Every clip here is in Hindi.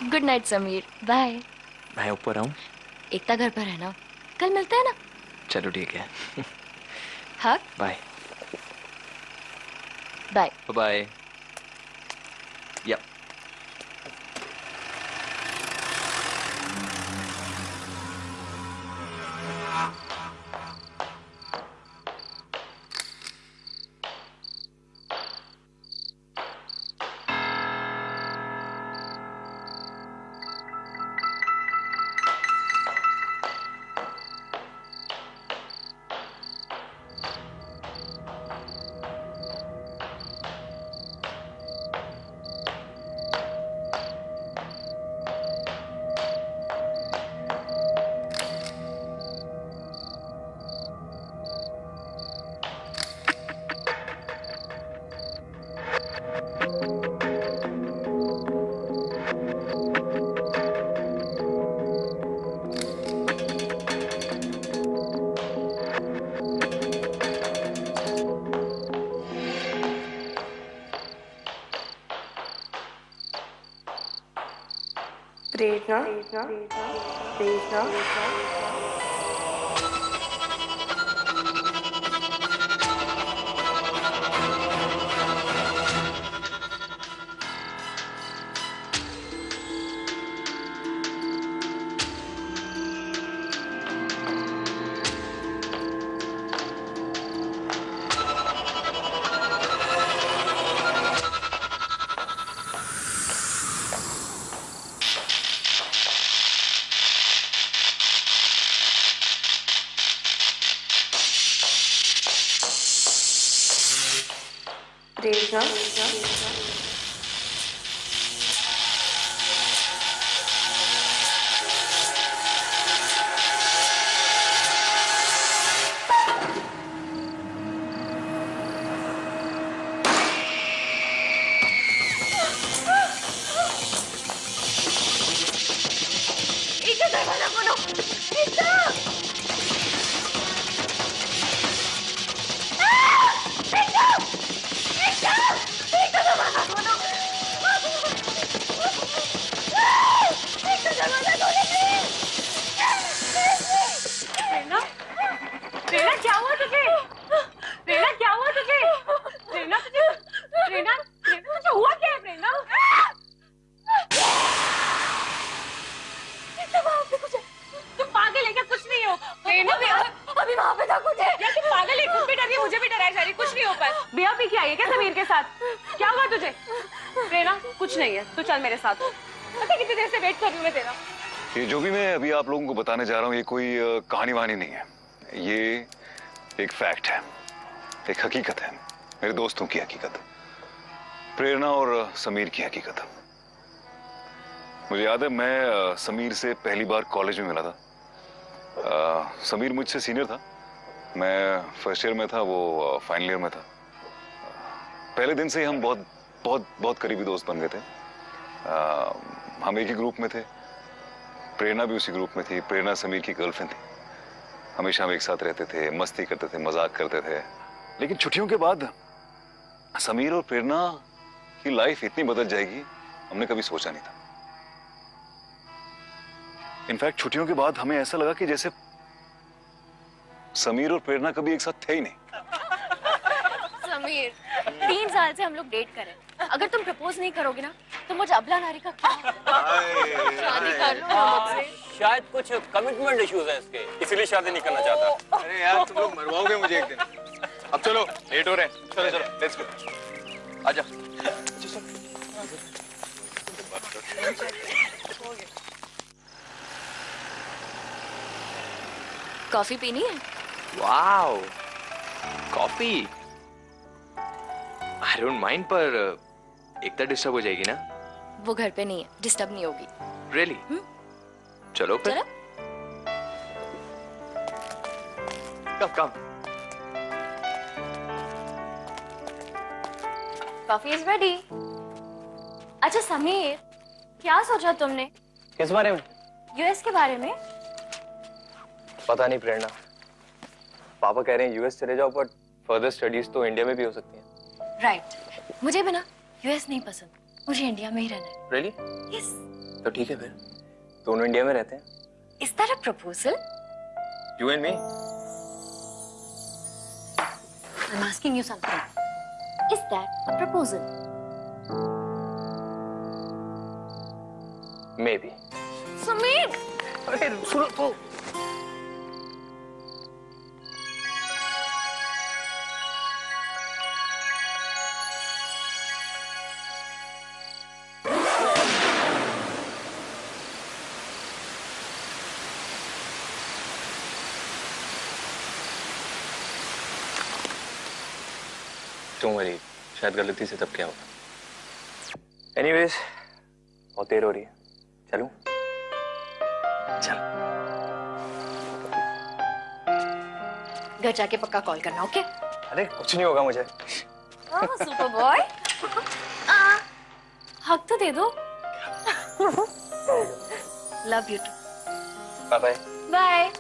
Good night Sameer, bye. मैं ऊपर आऊँ? एकता घर पर है ना, कल मिलते हैं ना। चलो ठीक है। हाँ बाय। बाय। बाय। या प्रेरणा, प्रेरणा। प्रेरणा, दरवाजा खोलो। एकता! एकता! एकता! एकता दरवाजा खोलो। एकता दरवाजा खोलो प्लीज। प्रेरणा, प्रेरणा क्या हुआ तुझे? प्रेरणा क्या हुआ तुझे? प्रेरणा तुझे, प्रेरणा, प्रेरणा तुझे हुआ क्या है प्रेरणा? तुम पागल है क्या? कुछ नहीं हो प्रेरणा। अभी वहाँ पे था कुछ है। यार तुम पागल है, खुद भी डर रही है, मुझे भी डराई जा रही है, कुछ नहीं हो पाया। बिया पी के आई है क्या समीर के साथ? क्या हुआ तुझे? प्रेरणा कुछ नहीं है, तू चल मेरे साथ। पता कितनी देर से वेट कर रही हूँ मैं तेरा। ये जो भी मैं अभी आप लोगों को बताने जा रहा हूँ ये कोई कहानी वहानी नहीं है। ये एक फैक्ट है, एक हकीकत है, मेरे दोस्तों की हकीकत, प्रेरणा और समीर की हकीकत। मुझे याद है मैं समीर से पहली बार कॉलेज में मिला था। समीर मुझसे सीनियर था, मैं फर्स्ट ईयर में था, वो फाइनल ईयर में था। पहले दिन से ही हम बहुत बहुत बहुत करीबी दोस्त बन गए थे। हम एक ही ग्रुप में थे, प्रेरणा भी उसी ग्रुप में थी। प्रेरणा समीर की गर्लफ्रेंड थी। हमेशा हम एक साथ रहते थे, मस्ती करते थे, मजाक करते थे। लेकिन छुट्टियों के बाद समीर और प्रेरणा की लाइफ इतनी बदल जाएगी हमने कभी सोचा नहीं था। इनफैक्ट छुट्टियों के बाद हमें ऐसा लगा कि जैसे समीर और प्रेरणा कभी एक साथ थे ही नहीं। समीर, 3 साल से हम लोग डेट कर रहे हैं। अगर तुम प्रपोज नहीं करोगे ना तो मुझे अबला नारी का क्या शादी कर लो मुझसे। शायद कुछ कमिटमेंट इश्यूज हैं इसके, इसीलिए शादी नहीं करना चाहता। अरे यार तुम लोग मरवाओगे मुझे एक दिन। अब चलो लेट हो रहे हैं, चलो चलो लेट्स गो। आजा। कॉफी पीनी है? Wow, coffee. I don't mind, पर एकता डिस्टर्ब हो जाएगी ना? वो घर पे नहीं है, डिस्टर्ब नहीं होगी। रियली? चलो फिर। चलो। Come come. Coffee is ready. अच्छा समीर, क्या सोचा तुमने किस बारे में? यूएस के बारे में? पता नहीं प्रेरणा, पापा कह रहे हैं यूएस चले जाओ, बट फर्दर स्टडीज तो इंडिया में भी हो सकती हैं। राइट, मुझे भी ना यूएस नहीं पसंद, मुझे इंडिया में ही रहना है। रियली? यस। तो ठीक है फिर, दोनों इंडिया में रहते हैं। Is that a proposal? You and me? I am asking you something. Is that a proposal? May be. Sameer! अरे सुनो तो। Don't worry, शायद गलती से तब क्या होगा। Anyways, बहुत देर हो रही है, चलूं? चल। घर जाके पक्का कॉल करना, ओके? अरे कुछ नहीं होगा मुझे। Super boy. हक तो दे दो। Love you too. Bye bye. Bye.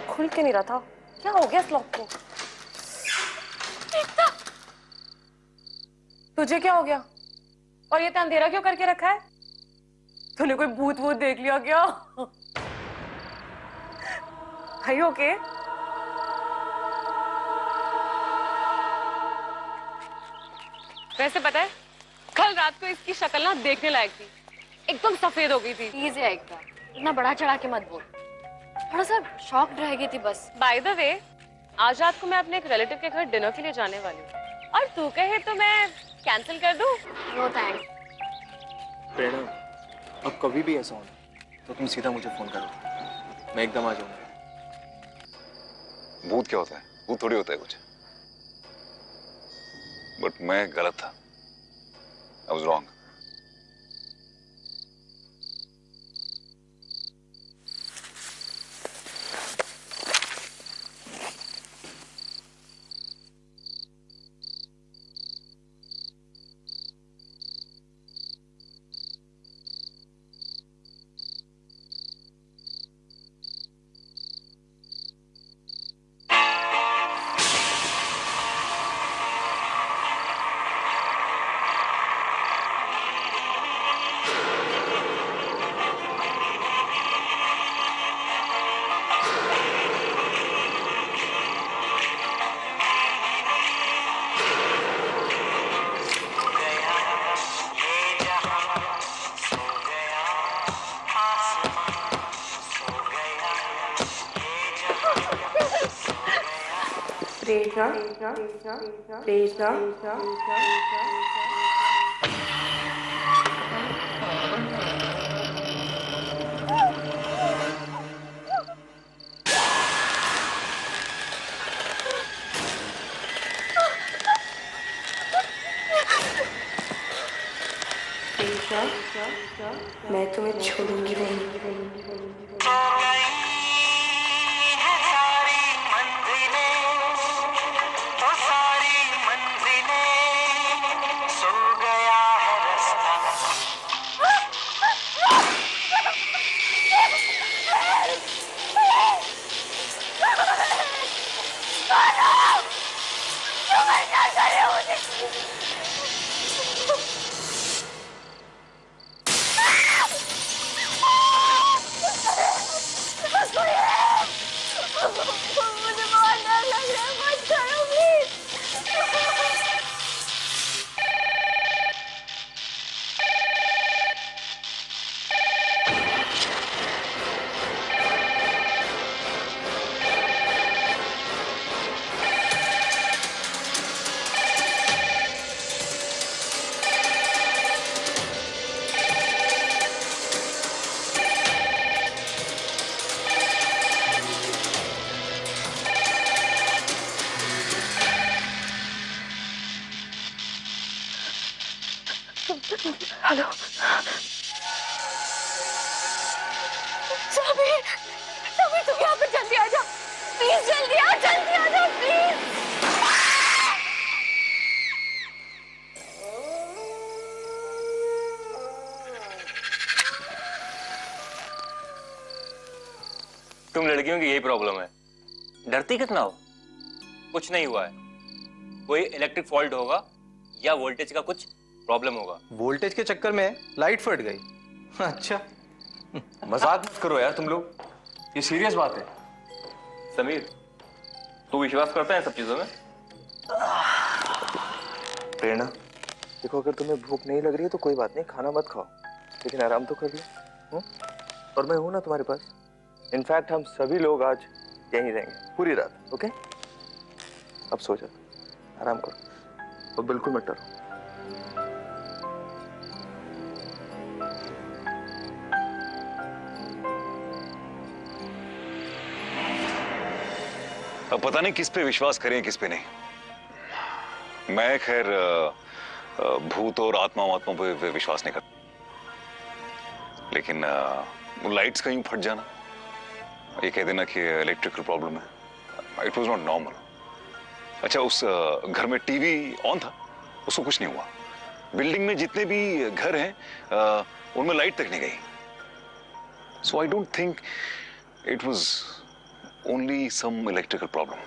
खुल के नहीं रहा था, क्या हो गया इस लॉक को? तुझे क्या हो गया? और ये अंधेरा क्यों करके रखा है? तूने कोई भूत वूत देख लिया क्या? Are you okay? वैसे पता है, कल रात को इसकी शक्ल ना देखने लायक थी, एकदम सफेद हो गई थी। प्लीज एकता, इतना बड़ा चढ़ा के मत बोल। थोड़ा सा शॉक्ड रह गई थी बस। बाय द वे, आज रात को मैं अपने एक रिलेटिव के घर डिनर के लिए जाने वाली हूँ, और तू कहे तो मैं कैंसिल कर दूँ? No thanks. प्रेरणा, अब कभी भी ऐसा हो तो तुम सीधा मुझे फोन करो, मैं एकदम आ जाऊंगा। भूत क्या होता है? भूत थोड़ी होता है कुछ। बट मैं गलत था। I was wrong. मैं तुम्हें छोड़ूंगी नहीं। हेलो समीर, समीर तुम यहाँ पे जल्दी आ जाओ प्लीज, जल्दी आ जाओ प्लीज। तुम लड़कियों की यही प्रॉब्लम है, डरती कितना हो। कुछ नहीं हुआ है, कोई इलेक्ट्रिक फॉल्ट होगा या वोल्टेज का कुछ प्रॉब्लम होगा। वोल्टेज के चक्कर में लाइट फट गई। अच्छा मजाक मत करो यार तुम लोग, ये सीरियस बात है। समीर, तू विश्वास करता है सब चीजों में? प्रेरणा देखो, अगर तुम्हें भूख नहीं लग रही है तो कोई बात नहीं, खाना मत खाओ, लेकिन आराम तो कर लो। और मैं हूं ना तुम्हारे पास। इनफैक्ट हम सभी लोग आज यहीं रहेंगे पूरी रात। ओके, अब सो जाओ, आराम करो और बिल्कुल मत डरो। अब पता नहीं किस पे विश्वास करें किस पे नहीं। मैं खैर भूत और आत्मा पे विश्वास नहीं करता, लेकिन वो लाइट्स कहीं फट जाना, ये कह देना कि इलेक्ट्रिकल प्रॉब्लम है, इट वाज नॉट नॉर्मल। अच्छा, उस घर में टीवी ऑन था, उसको कुछ नहीं हुआ। बिल्डिंग में जितने भी घर हैं उनमें लाइट तक नहीं गई। So I don't think it was only some electrical problem.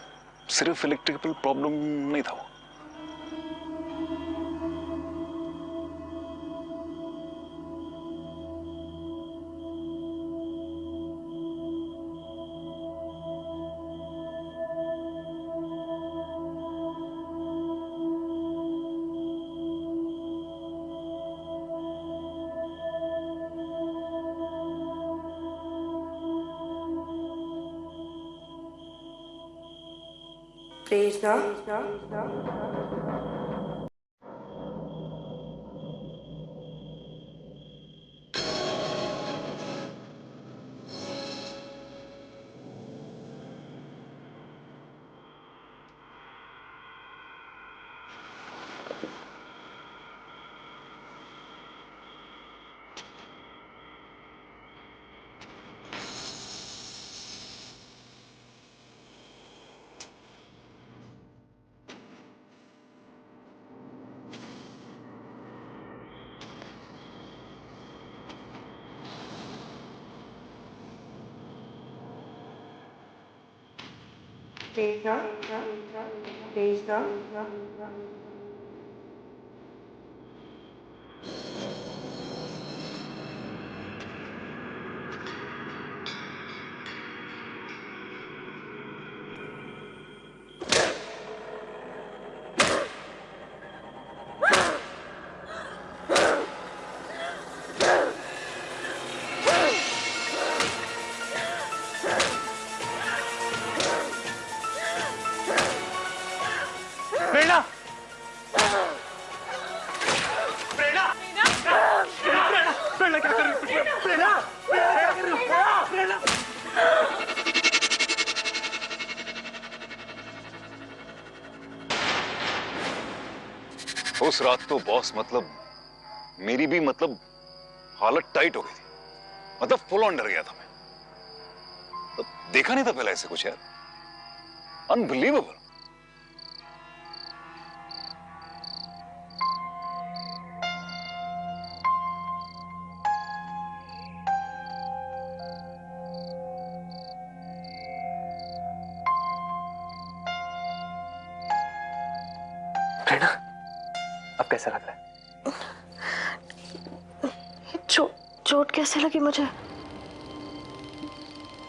सिर्फ इलेक्ट्रिकल प्रॉब्लम नहीं था वो। प्रेरणा, प्रेरणा, प्रेरणा, उस रात तो बॉस मतलब मेरी भी मतलब हालत टाइट हो गई थी, मतलब फुल ऑन डर गया था मैं। तो देखा नहीं था पहले ऐसे कुछ यार, अनबिलीवेबल। प्रेरणा, अब कैसा लग रहा है? चोट कैसे लगी मुझे?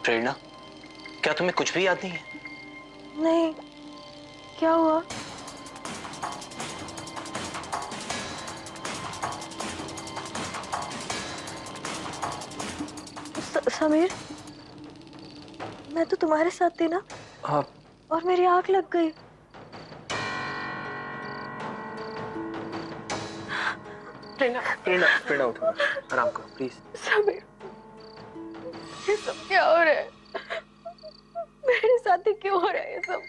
प्रेरणा, क्या तुम्हें कुछ भी याद नहीं है? नहीं, क्या हुआ? समीर, मैं तो तुम्हारे साथ थी ना? हाँ। और मेरी आंख लग गई। प्रेरणा उठो, आराम करो प्लीज। समीर, ये सब क्या हो रहा है? मेरे साथ ही क्यों हो रहा है ये सब?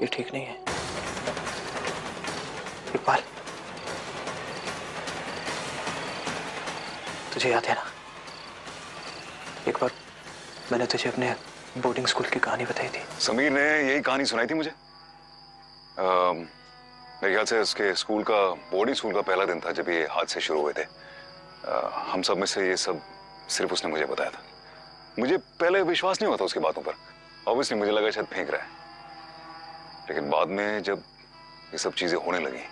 ये ठीक नहीं है। इकबाल, तुझे याद है ना, एक बार मैंने तुझे अपने बोर्डिंग स्कूल की कहानी बताई थी। समीर ने यही कहानी सुनाई थी मुझे। मेरे ख्याल से उसके स्कूल का, बोर्डिंग स्कूल का पहला दिन था जब ये हादसे शुरू हुए थे। हम सब में से ये सब सिर्फ उसने मुझे बताया था। मुझे पहले विश्वास नहीं होता उसकी बातों पर। ऑब्वियसली मुझे लगा शायद फेंक रहा है, लेकिन बाद में जब ये सब चीजें होने लगी,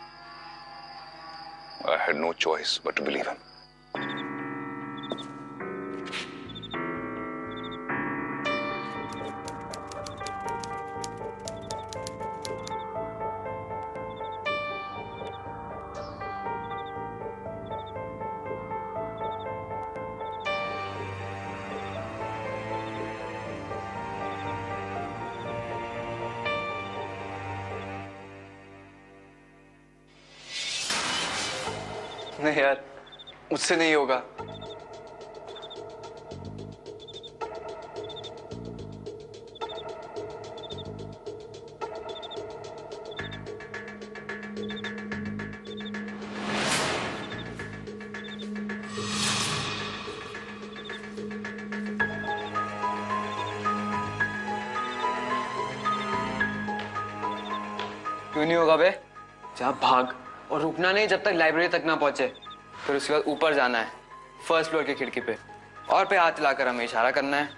I had no choice but to believe him. नहीं यार, मुझसे नहीं होगा। क्यों नहीं होगा बे? जा भाग, और रुकना नहीं जब तक लाइब्रेरी तक ना पहुंचे। फिर उसके बाद ऊपर जाना है, फर्स्ट फ्लोर की खिड़की पे, और पे हाथ लाकर हमें इशारा करना है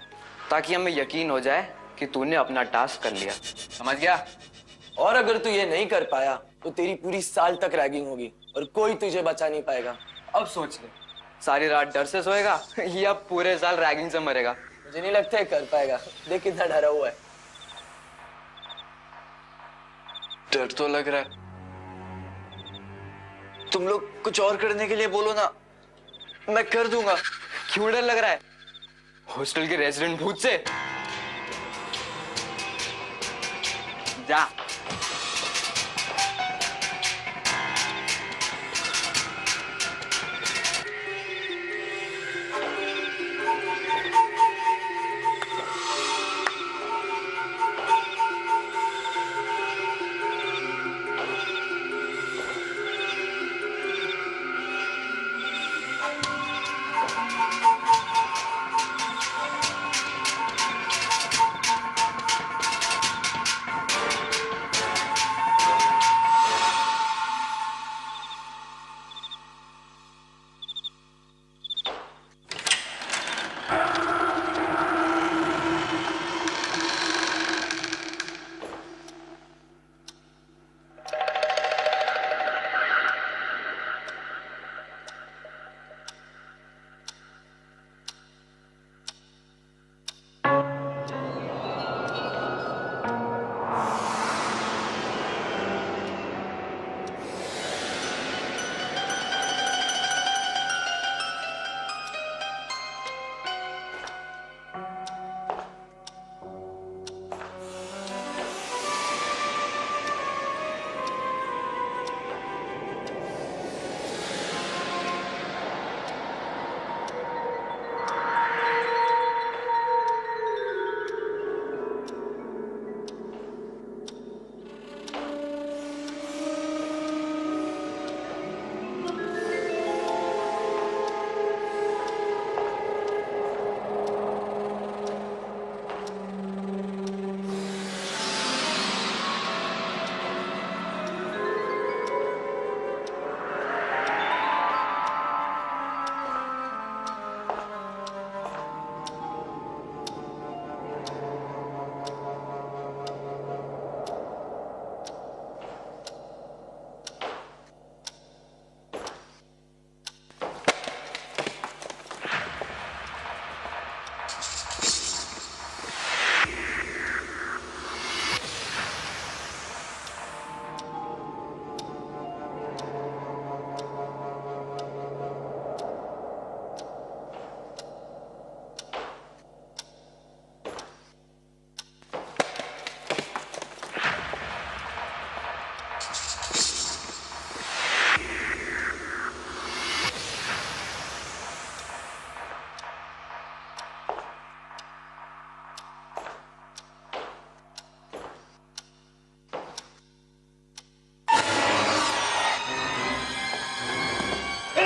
ताकि हमें यकीन हो जाए कि तूने अपना टास्क कर लिया। समझ गया? और अगर तू ये नहीं कर पाया तो तेरी पूरी साल तक रैगिंग होगी और कोई तुझे बचा नहीं पाएगा। अब सोच ले, सारी रात डर से सोएगा या पूरे साल रैगिंग से मरेगा? मुझे नहीं लगता है कर पाएगा। देख कितना डरा हुआ है। डर तो लग रहा है। तुम लोग कुछ और करने के लिए बोलो ना, मैं कर दूंगा। क्यों डर लग रहा है? हॉस्टल के रेजिडेंट भूत से? जा।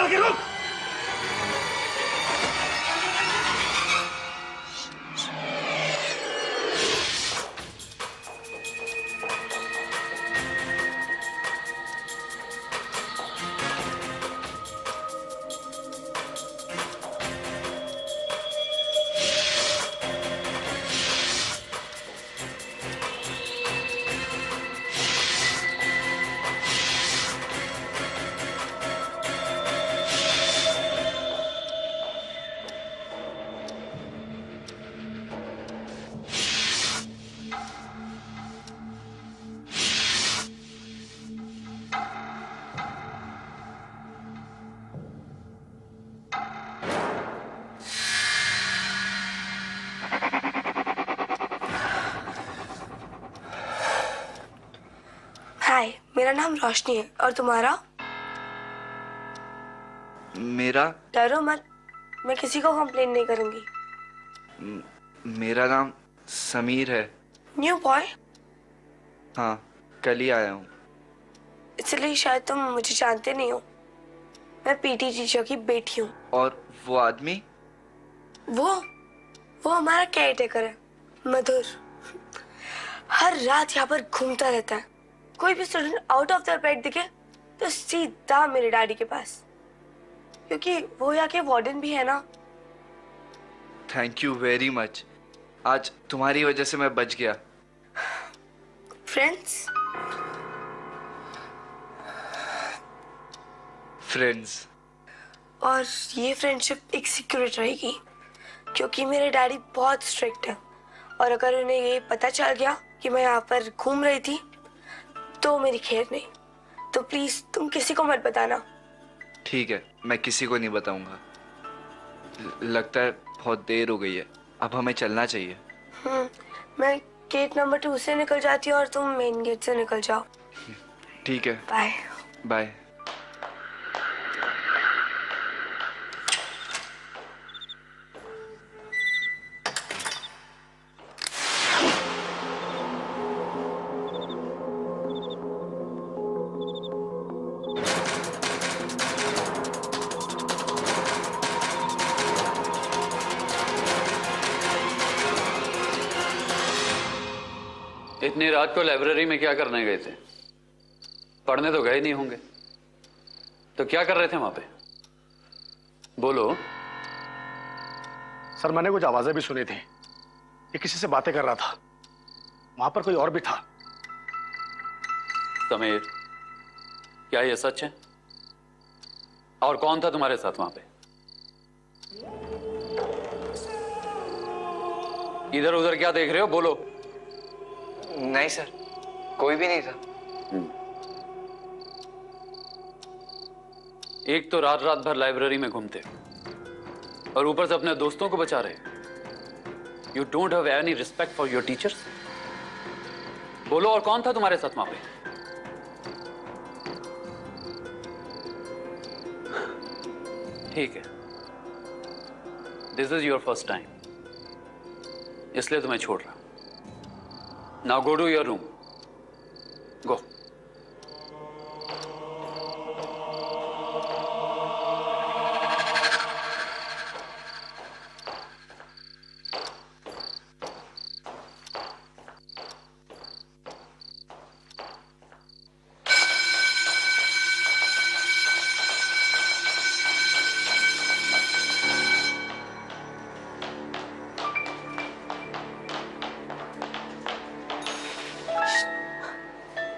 आगे रुक। हाय, मेरा नाम रोशनी है और तुम्हारा? मेरा डरो मत, मैं किसी को कंप्लेन नहीं करूंगी। मेरा नाम समीर है। New boy? हाँ, कल ही आया हूँ। इसलिए शायद तुम मुझे जानते नहीं हो। मैं पीटी टीचर की बेटी हूँ। और वो आदमी? वो हमारा केयर टेकर है, मधुर। हर रात यहाँ पर घूमता रहता है। कोई भी student out of the bed दिखे तो सीधा मेरे डैडी के पास, क्योंकि वो यहाँ के वार्डन भी है ना। Thank you very much. आज तुम्हारी वजह से मैं बच गया। फ्रेंड्स? फ्रेंड्स। और ये फ्रेंडशिप एक सीक्रेट रहेगी, क्योंकि मेरे डैडी बहुत स्ट्रिक्ट है और अगर उन्हें ये पता चल गया कि मैं यहाँ पर घूम रही थी तो मेरी खैर नहीं। तो प्लीज तुम किसी को मत बताना। ठीक है, मैं किसी को नहीं बताऊंगा। लगता है बहुत देर हो गई है, अब हमें चलना चाहिए। मैं गेट नंबर 2 से निकल जाती हूँ और तुम मेन गेट से निकल जाओ। ठीक है, बाय बाय। इतनी रात को लाइब्रेरी में क्या करने गए थे? पढ़ने तो गए नहीं होंगे, तो क्या कर रहे थे वहां पे? बोलो। सर, मैंने कुछ आवाजें भी सुनी थी। ये किसी से बातें कर रहा था। वहां पर कोई और भी था। समीर, क्या ये सच है? और कौन था तुम्हारे साथ वहां पे? इधर उधर क्या देख रहे हो? बोलो। नहीं सर, कोई भी नहीं था। एक तो रात रात भर लाइब्रेरी में घूमते और ऊपर से अपने दोस्तों को बचा रहे। You don't have any respect for your teachers. बोलो, और कौन था तुम्हारे साथ वहां पे? ठीक है, this is your first time, इसलिए तुम्हें छोड़ रहा हूं। Now go to your room. Go.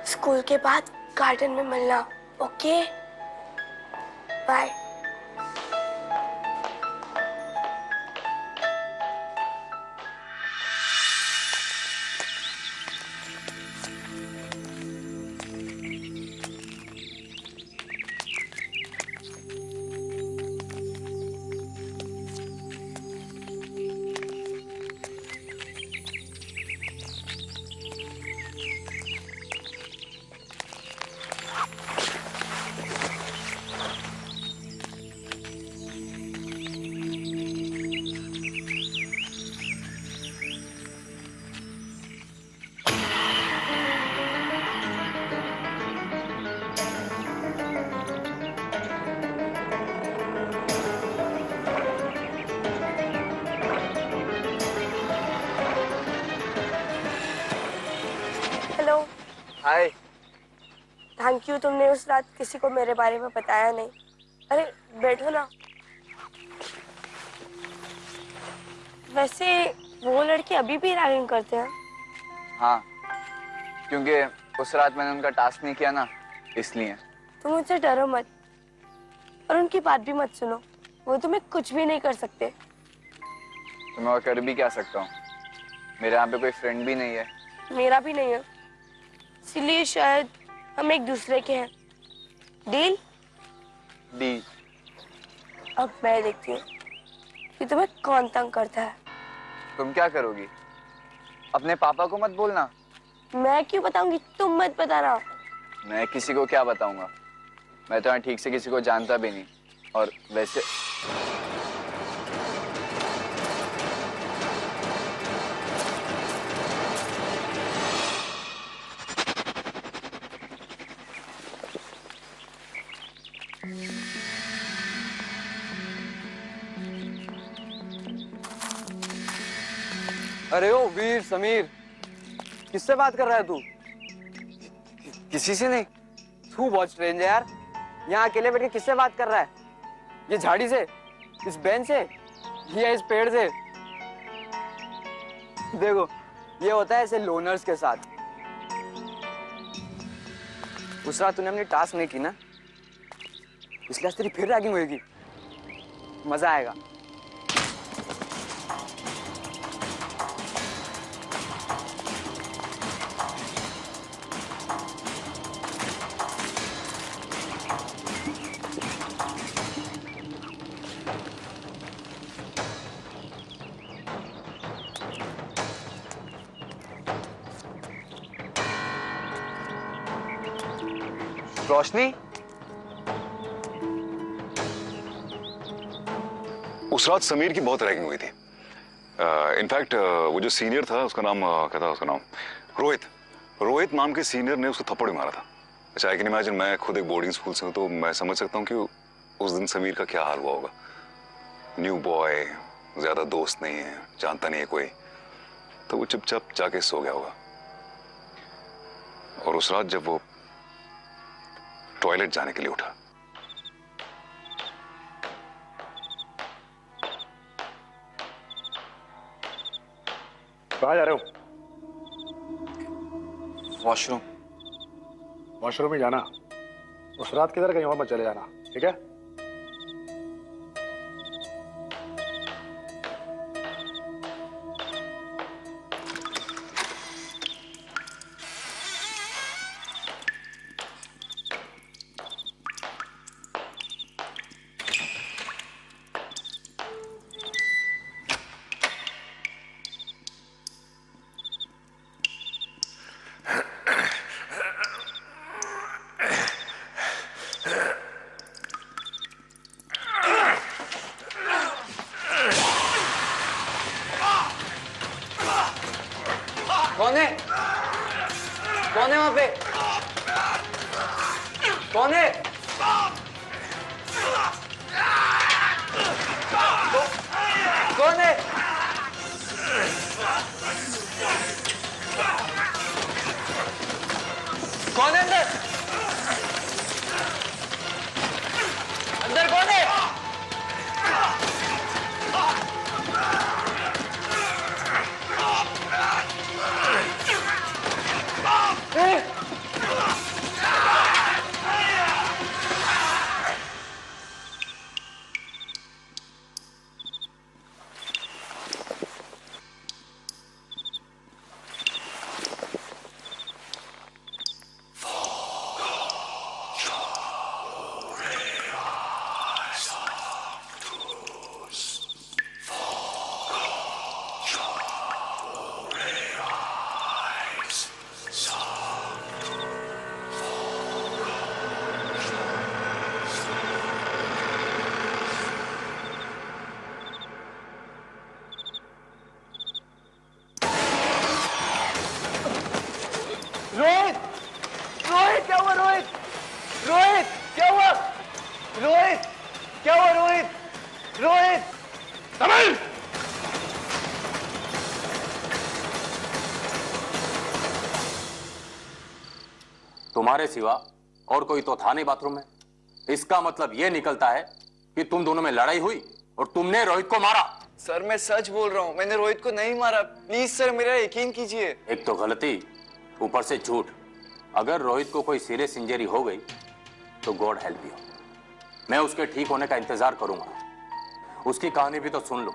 School के बाद गार्डन में मिलना, ओके? बाय। थैंक यू, तुमने उस रात किसी को मेरे बारे में बताया नहीं। अरे बैठो ना। वैसे वो लड़के अभी भी रैगिंग करते हैं? हाँ, क्योंकि उस रात मैंने उनका टास्क नहीं किया ना, इसलिए। तुम मुझसे डरो मत और उनकी बात भी मत सुनो, वो तुम्हें कुछ भी नहीं कर सकते। तो मैं और कर भी क्या सकता हूँ? मेरे यहाँ पे कोई फ्रेंड भी नहीं है। मेरा भी नहीं है, इसलिए शायद हम एक दूसरे के हैं। डील? डील। अब मैं देखती हूँ कि तुम्हें कौन तंग करता है। तुम क्या करोगी? अपने पापा को मत बोलना। मैं क्यों बताऊंगी, तुम मत बताना। मैं किसी को क्या बताऊंगा? मैं तो यहाँ ठीक से किसी को जानता भी नहीं। और वैसे अरे ओ वीर, समीर, किससे बात कर रहा है तू? किसी से नहीं। तू बहुत स्ट्रेंज है यार। यहाँ अकेले बैठ के किससे बात कर रहा है? ये झाड़ी से, इस बेंच से, या इस पेड़ से? देखो, ये होता है ऐसे लोनर्स के साथ। उस रात तूने अपनी टास्क नहीं की ना, इसलिए आज तेरी फिर रैगिंग होगी। मजा आएगा। रोशनी, उस रात समीर की बहुत रैगिंग हुई थी। इनफैक्ट वो जो सीनियर था, उसका नाम क्या था? उसका नाम रोहित। रोहित नाम के सीनियर ने उसको थप्पड़ भी मारा था। अच्छा, आई कैन इमेजिन, मैं खुद एक बोर्डिंग स्कूल से हूँ तो मैं समझ सकता हूँ कि उस दिन समीर का क्या हाल हुआ होगा। न्यू बॉय, ज्यादा दोस्त नहीं है, जानता नहीं है कोई, तो वो चुपचाप जाके सो गया होगा। और उस रात जब वो टॉयलेट जाने के लिए उठा, कहाँ जा रहे हो? वॉशरूम। वॉशरूम ही जाना। उस रात किधर कहीं और मत चले जाना, ठीक है? कौन है? कौन है वहां पे? कौन है? कौन है? कौन है अंदर? अंदर कौन है? रोहित! रोहित, क्या हुआ रोहित? रोहित, क्या हुआ? रोहित, क्या हुआ रोहित? रोहित! कमल! तुम्हारे सिवा और कोई तो था नहीं बाथरूम में। इसका मतलब यह निकलता है कि तुम दोनों में लड़ाई हुई और तुमने रोहित को मारा। सर मैं सच बोल रहा हूँ, मैंने रोहित को नहीं मारा, प्लीज सर मेरा यकीन कीजिए। एक तो गलती, ऊपर से झूठ। अगर रोहित को कोई सीरियस इंजरी हो गई तो गॉड हेल्प यू, मैं उसके ठीक होने का इंतजार करूंगा। उसकी कहानी भी तो सुन लो,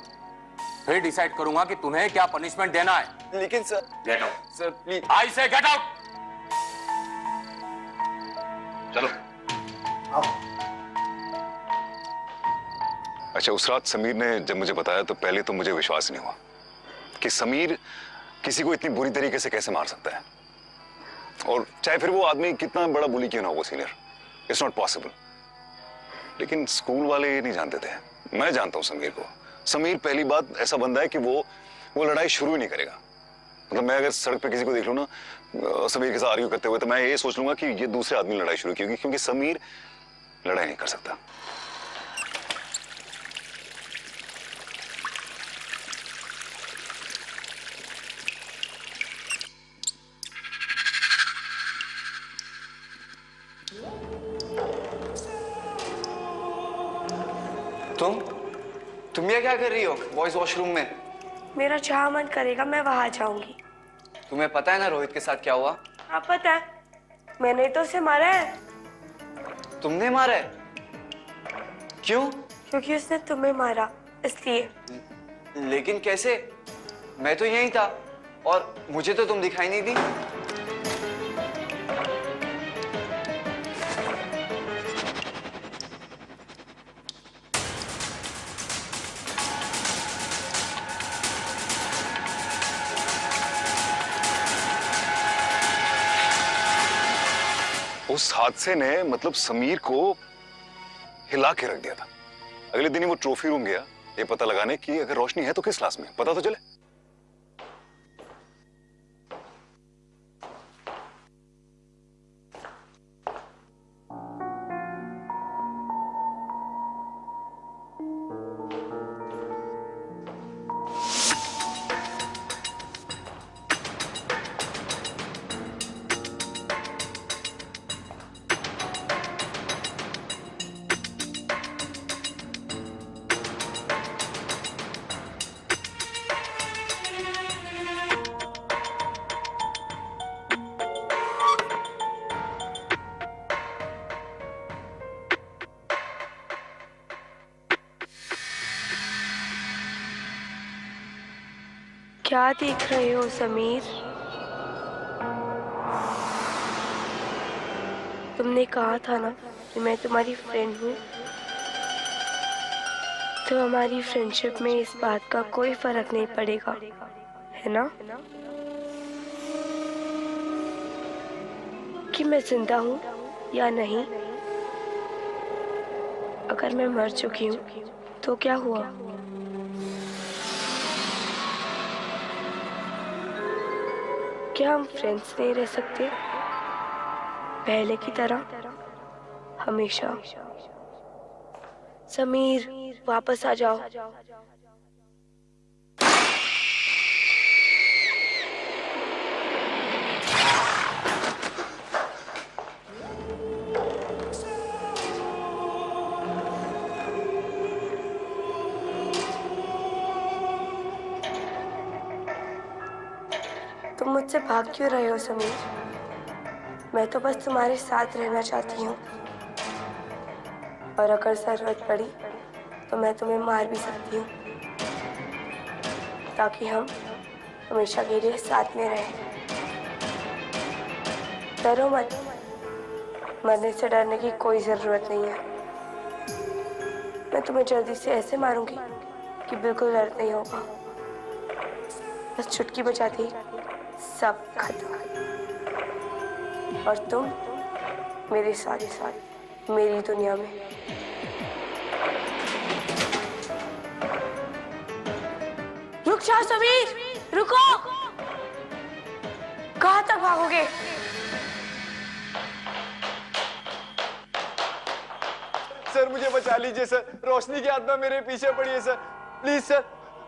फिर डिसाइड करूंगा कि तुम्हें क्या पनिशमेंट देना है। लेकिन sir. Get out sir please. I say get out. चलो। अच्छा, उस रात समीर ने जब मुझे बताया तो पहले तो मुझे विश्वास नहीं हुआ कि समीर किसी को इतनी बुरी तरीके से कैसे मार सकता है, और चाहे फिर वो आदमी कितना बड़ा बुली क्यों ना हो, वो सीनियर, इट्स नॉट पॉसिबल। लेकिन स्कूल वाले ये नहीं जानते थे। मैं जानता हूं समीर को। समीर पहली बात ऐसा बंदा है कि वो लड़ाई शुरू ही नहीं करेगा। मतलब मैं अगर सड़क पे किसी को देख लूं ना समीर के साथ आर्ग्यू करते हुए, तो मैं ये सोच लूंगा कि ये दूसरे आदमी ने लड़ाई शुरू की होगी, क्योंकि समीर लड़ाई नहीं कर सकता। तुम ये क्या कर रही हो बॉयज वॉशरूम में? मेरा जहाँ मन करेगा मैं वहां जाऊंगी। तुम्हें पता है ना रोहित के साथ क्या हुआ? हाँ पता है, मैंने तो उसे मारा है। तुमने मारा है? क्यों? क्योंकि उसने तुम्हें मारा इसलिए। लेकिन कैसे? मैं तो यहीं था और मुझे तो तुम दिखाई नहीं दी। उस हादसे ने मतलब समीर को हिला के रख दिया था। अगले दिन ही वो ट्रॉफी रूम गया ये पता लगाने की अगर रोशनी है तो किस क्लास में, पता तो चले। क्या देख रहे हो समीर? तुमने कहा था ना कि मैं तुम्हारी फ्रेंड हूँ, तो हमारी फ्रेंडशिप में इस बात का कोई फर्क नहीं पड़ेगा, है ना? कि मैं जिंदा हूँ या नहीं। अगर मैं मर चुकी हूँ तो क्या हुआ? क्या हम फ्रेंड्स नहीं रह सकते पहले की तरह हमेशा? समीर वापस आ जाओ। तुम मुझसे भाग क्यों रहे हो समीर? मैं तो बस तुम्हारे साथ रहना चाहती हूँ, और अगर जरूरत पड़ी तो मैं तुम्हें मार भी सकती हूँ, ताकि हम हमेशा के लिए साथ में रहें। डरो मत, मरने से डरने की कोई जरूरत नहीं है। मैं तुम्हें जल्दी से ऐसे मारूंगी कि बिल्कुल दर्द नहीं होगा। बस चुटकी बजाती सब खत्म, और तुम मेरे साथ साथ मेरी दुनिया में। रुक जाओ समीर, रुको। कहाँ तक भागोगे? सर मुझे बचा लीजिए सर, रोशनी की आत्मा मेरे पीछे पड़ी है sir, please sir.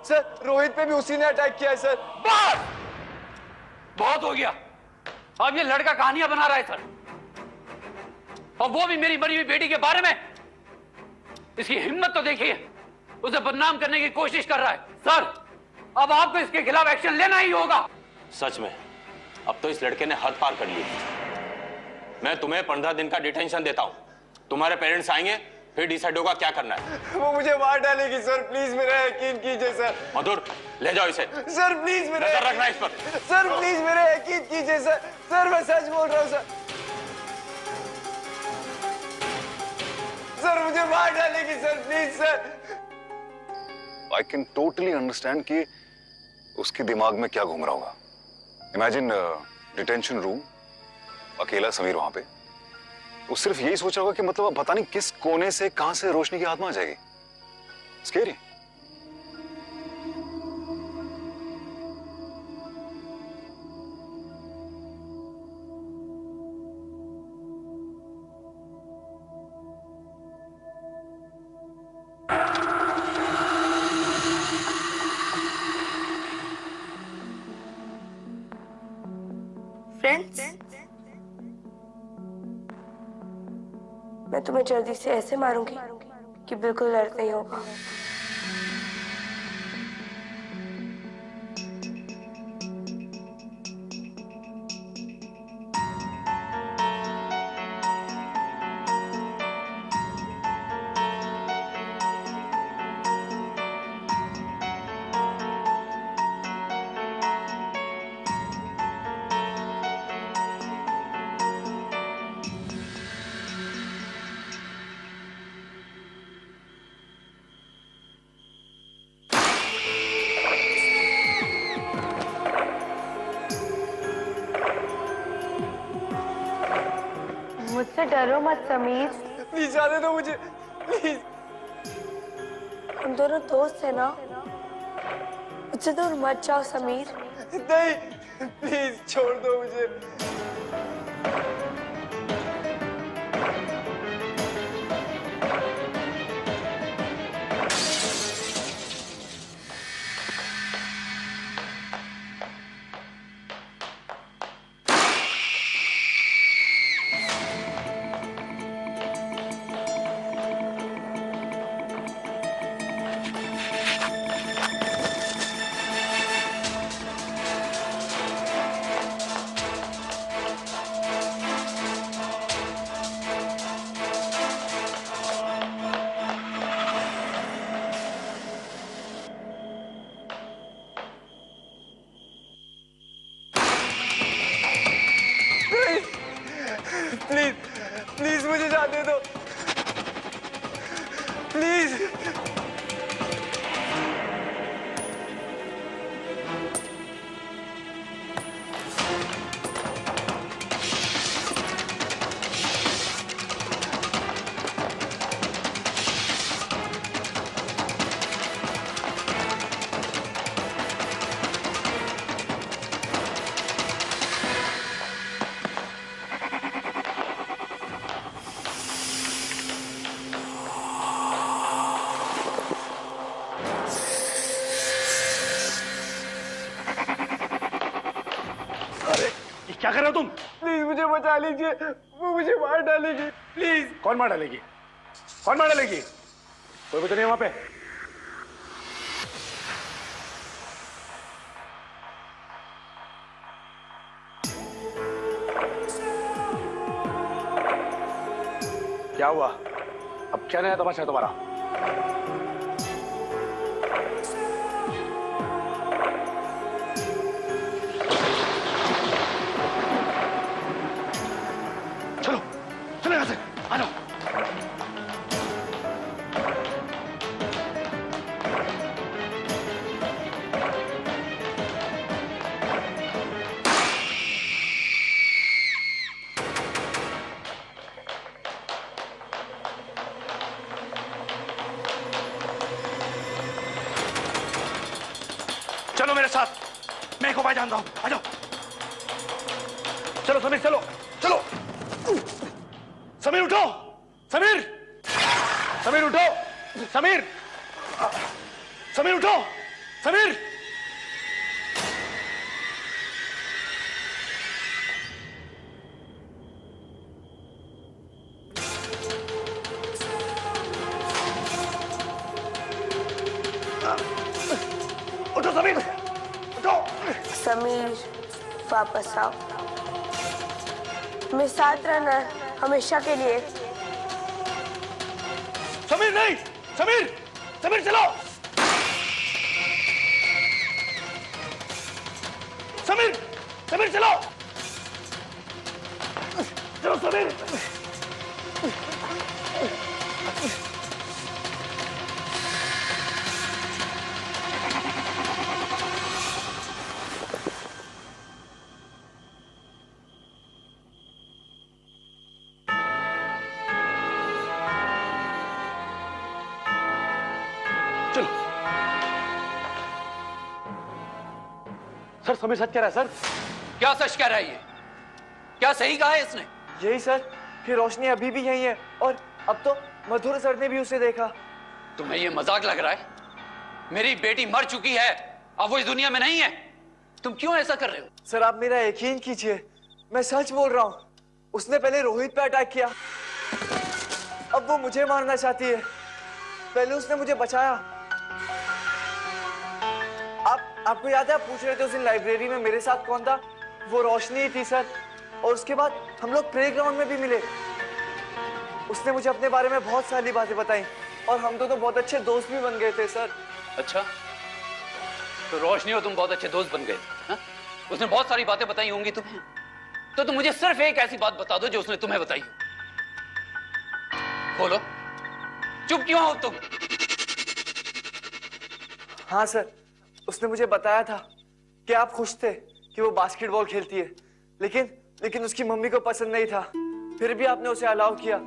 Sir Rohit पे भी उसी ने अटैक किया है सर। बहुत हो गया, अब ये लड़का कहानियां बना रहा है सर। और वो भी मेरी मरी हुई बेटी के बारे में। इसकी हिम्मत तो देखिए, उसे बदनाम करने की कोशिश कर रहा है। सर, अब आपको इसके खिलाफ एक्शन लेना ही होगा। सच में अब तो इस लड़के ने हद पार कर ली। मैं तुम्हें 15 दिन का डिटेंशन देता हूं। तुम्हारे पेरेंट्स आएंगे, फिर डिसाइड होगा क्या करना है। वो मुझे मार डालेगी सर, प्लीज मेरा यकीन कीजिए सर। मधुर, ले जाओ इसे। सर प्लीज मेरा नजर रखना इस पर। सर प्लीज मेरा यकीन कीजिए सर। सर मैं सच बोल रहा हूँ सर। सर मुझे मार डालेगी sir, please sir. I can totally understand कि उसके दिमाग में क्या घूम रहा होगा। इमेजिन डिटेंशन रूम, अकेला समीर वहां पे। वो सिर्फ यही सोच रहा होगा कि मतलब पता नहीं किस कोने से कहां से रोशनी की आत्मा आ जाएगी। स्केरी। फ्रेंड्स, मैं तुम्हें जल्दी से ऐसे मारूंगी कि बिल्कुल दर्द नहीं होगा। मुझसे डरो मत समीर। प्लीज जाने दो मुझे, प्लीज। हम दोनों दोस्त हैं ना, मुझसे दूर मत जाओ समीर। नहीं, प्लीज छोड़ दो मुझे। प्लीज प्लीज मुझे जाने दो, प्लीज। क्या कर रहे हो तुम? प्लीज मुझे बचा लीजिए, वो मुझे मार डालेगी, प्लीज। कौन मार डालेगी? कौन मार डालेगी? कोई बचा नहीं वहां पे? क्या हुआ? अब क्या नया तमाशा है तुम्हारा? चलो यहां से, आ जाओ। चलो मेरे साथ, मैं एक उपाय जानता हूं, आ जाओ। चलो समीर, चलो चलो। समीर उठो, समीर, समीर उठो, समीर, समीर उठो, समीर। समीर वापस आओ, मेरे साथ रहना है हमेशा के लिए। समीर नहीं, समीर, समीर चलो, समीर, समीर चलो, चलो समीर। सर समीर सच कह रहा है सर। क्या सच कह रहा है ये? क्या सही कहा है इसने? यही सर कि रोशनी अभी भी यही है और अब तो मधुर सर ने भी उसे देखा। तुम्हें ये मजाक लग रहा है? मेरी बेटी मर चुकी है, अब वो इस दुनिया में नहीं है। तुम क्यों ऐसा कर रहे हो? सर आप मेरा यकीन कीजिए, मैं सच बोल रहा हूँ। उसने पहले रोहित पे अटैक किया, अब वो मुझे मारना चाहती है। पहले उसने मुझे बचाया। आपको याद है आप पूछ रहे थे उस दिन लाइब्रेरी में मेरे साथ कौन था? वो रोशनी थी सर। और उसके बाद हम लोग प्लेग्राउंड में भी मिले। उसने मुझे अपने बारे में बहुत सारी बातें बताई और हम दोनों बहुत अच्छे दोस्त भी बन गए थे सर। अच्छा, तो रोशनी और तुम बहुत अच्छे दोस्त बन गए थे? उसने बहुत सारी बातें बताई होंगी तुम्हें, तो तुम मुझे सिर्फ एक ऐसी बात बता दो जो उसने तुम्हें बताई हो। बोलो, चुप क्यों हो तुम? हाँ सर, उसने मुझे बताया था कि आप खुश थे कि वो बास्केटबॉल खेलती है, लेकिन उसकी मम्मी को पसंद नहीं था। फिर भी आपने उसे अलाउ किया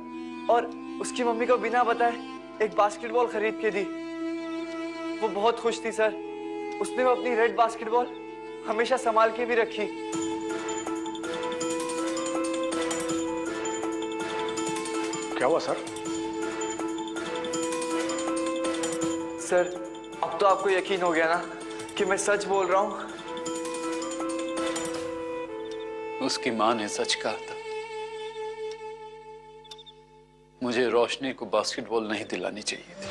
और उसकी मम्मी को बिना बताए एक बास्केटबॉल खरीद के दी। वो बहुत खुश थी सर। उसने वो अपनी रेड बास्केटबॉल हमेशा संभाल के भी रखी। क्या हुआ सर? सर अब तो आपको यकीन हो गया ना कि मैं सच बोल रहा हूँ। उसकी माँ ने सच कहा था। मुझे रोशनी को बास्केटबॉल नहीं दिलानी चाहिए थी।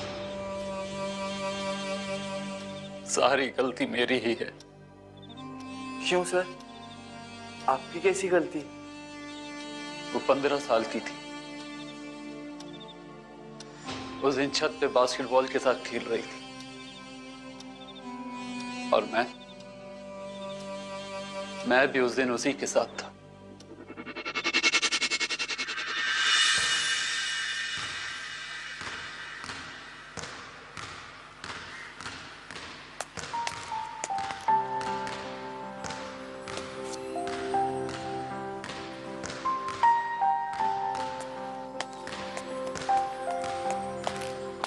सारी गलती मेरी ही है। क्यों सर? आपकी कैसी गलती? वो 15 साल की थी। उस दिन छत पे बास्केटबॉल के साथ खेल रही थी और मैं भी उस दिन उसी के साथ था।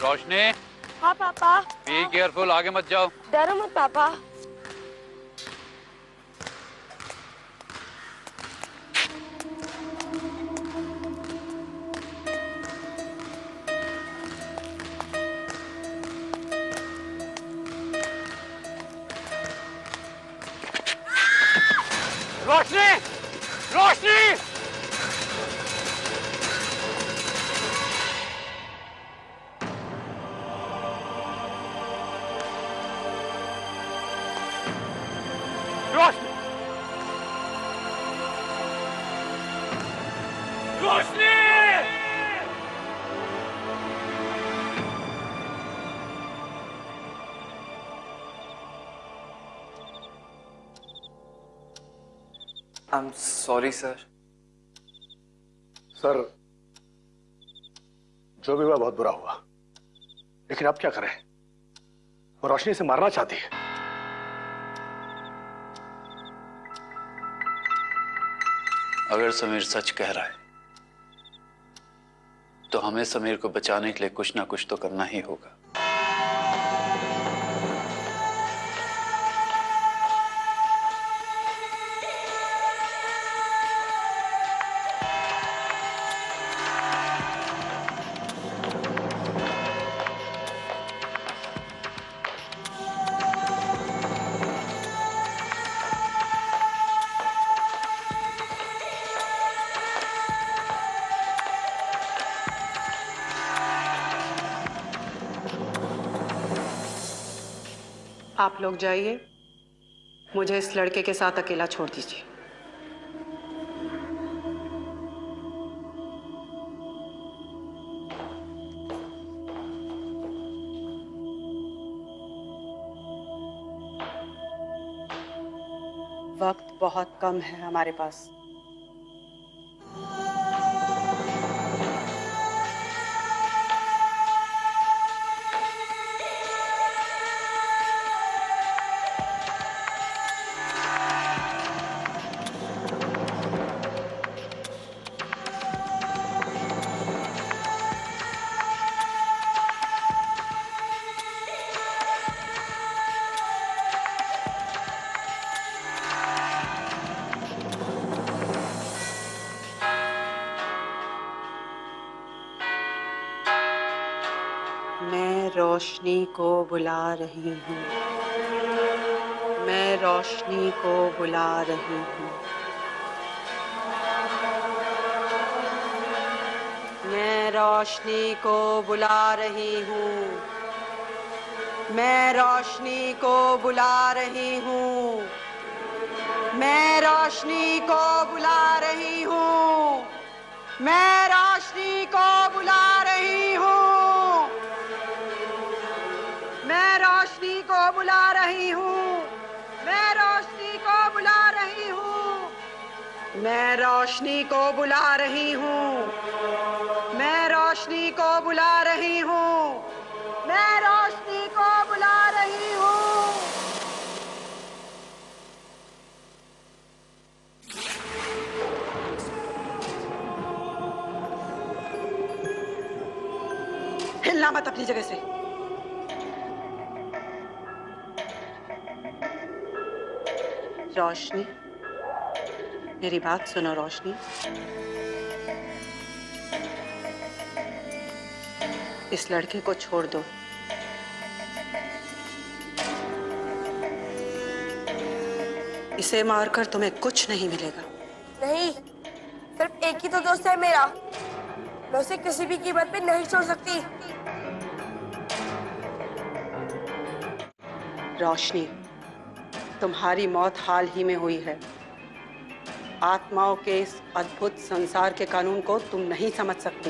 रोशनी। हाँ पापा। बी केयरफुल, आगे मत जाओ। डरो मत पापा। रोशनी, रोशनी! रोशनी! रोशनी! I'm sorry sir. सर जो भी हुआ बहुत बुरा हुआ, लेकिन अब क्या करें? वो रोशनी से मारना चाहती है। अगर समीर सच कह रहा है तो हमें समीर को बचाने के लिए कुछ ना कुछ तो करना ही होगा। आप लोग जाइए, मुझे इस लड़के के साथ अकेला छोड़ दीजिए। वक्त बहुत कम है हमारे पास। मैं रोशनी को बुला रही हूँ। मैं रोशनी को बुला रही हूँ। मैं रोशनी को बुला रही हूँ। मैं रोशनी को बुला रही हूँ। मैं रोशनी को बुला रही हूँ। मैं रोशनी को बुला रही हूँ। मैं रोशनी को बुला रही हूँ। मैं रोशनी को बुला रही हूँ। मैं रोशनी को बुला रही हूँ। मैं रोशनी को बुला रही हूँ। मैं रोशनी को बुला रही हूँ। हिलना मत अपनी जगह से। रोशनी, मेरी बात सुनो रोशनी। इस लड़के को छोड़ दो। इसे मारकर तुम्हें कुछ नहीं मिलेगा। नहीं, सिर्फ एक ही तो दोस्त है मेरा। मैं उसे किसी भी कीमत पे नहीं छोड़ सकती। रोशनी, तुम्हारी मौत हाल ही में हुई है। आत्माओं के इस अद्भुत संसार के कानून को तुम नहीं समझ सकती।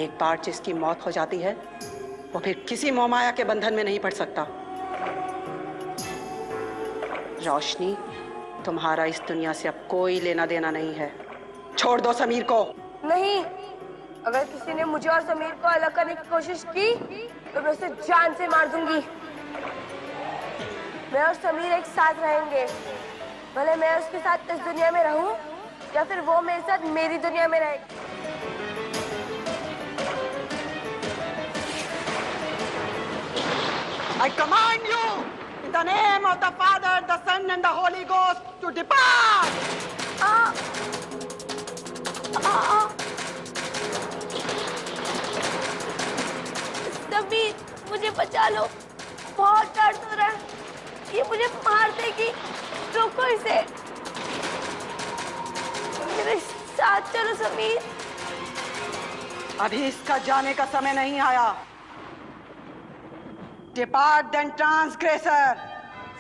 एक बार जिसकी मौत हो जाती है वो फिर किसी मोहमाया के बंधन में नहीं पड़ सकता। रोशनी, तुम्हारा इस दुनिया से अब कोई लेना देना नहीं है। छोड़ दो समीर को। नहीं, अगर किसी ने मुझे और समीर को अलग करने की कोशिश की तो मैं उसे जान से मार दूंगी। मैं और समीर एक साथ रहेंगे, भले मैं उसके साथ इस दुनिया में रहूं या फिर वो मेरे साथ मेरी दुनिया में रहे। I command you in the name of the Father, the Son and the Holy Ghost to depart. Sameer, मुझे बचा लो, बहुत दर्द हो रहा है। ये मुझे मार देगी। रोको इसे। मेरे साथ चलो समीर। अभी इसका जाने का समय नहीं आया। Depart then transgressor,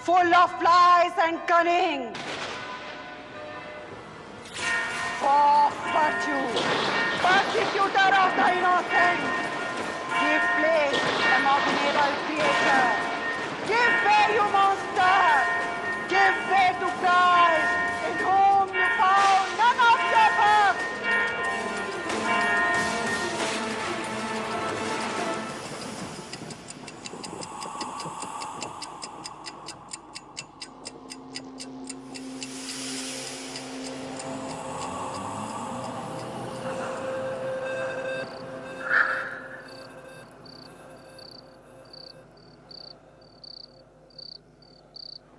full of lies and cunning. False virtue, persecutor of the innocent. Give place, abominable creature. Give way, you monster. Give way to Christ, in whom you found none of your birth.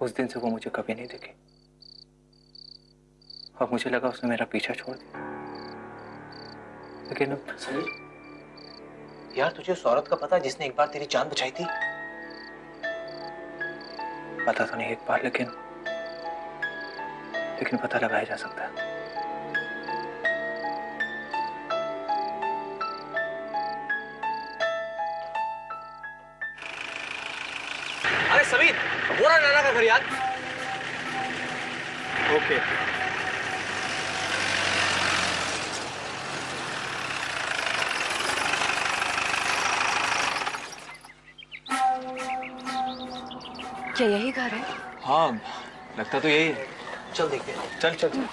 उस दिन से वो मुझे कभी नहीं दिखी और मुझे लगा उसने मेरा पीछा छोड़ दिया। लेकिन समीर, यार तुझे उस औरत का पता जिसने एक बार तेरी जान बचाई थी? पता तो नहीं एक बार, लेकिन पता लगाया जा सकता है। अरे अरे समीर, वो रहा नाना का घर यार। ओके। क्या यही घर है? हाँ, लगता तो यही है। चल देखते हैं। चल चल चल।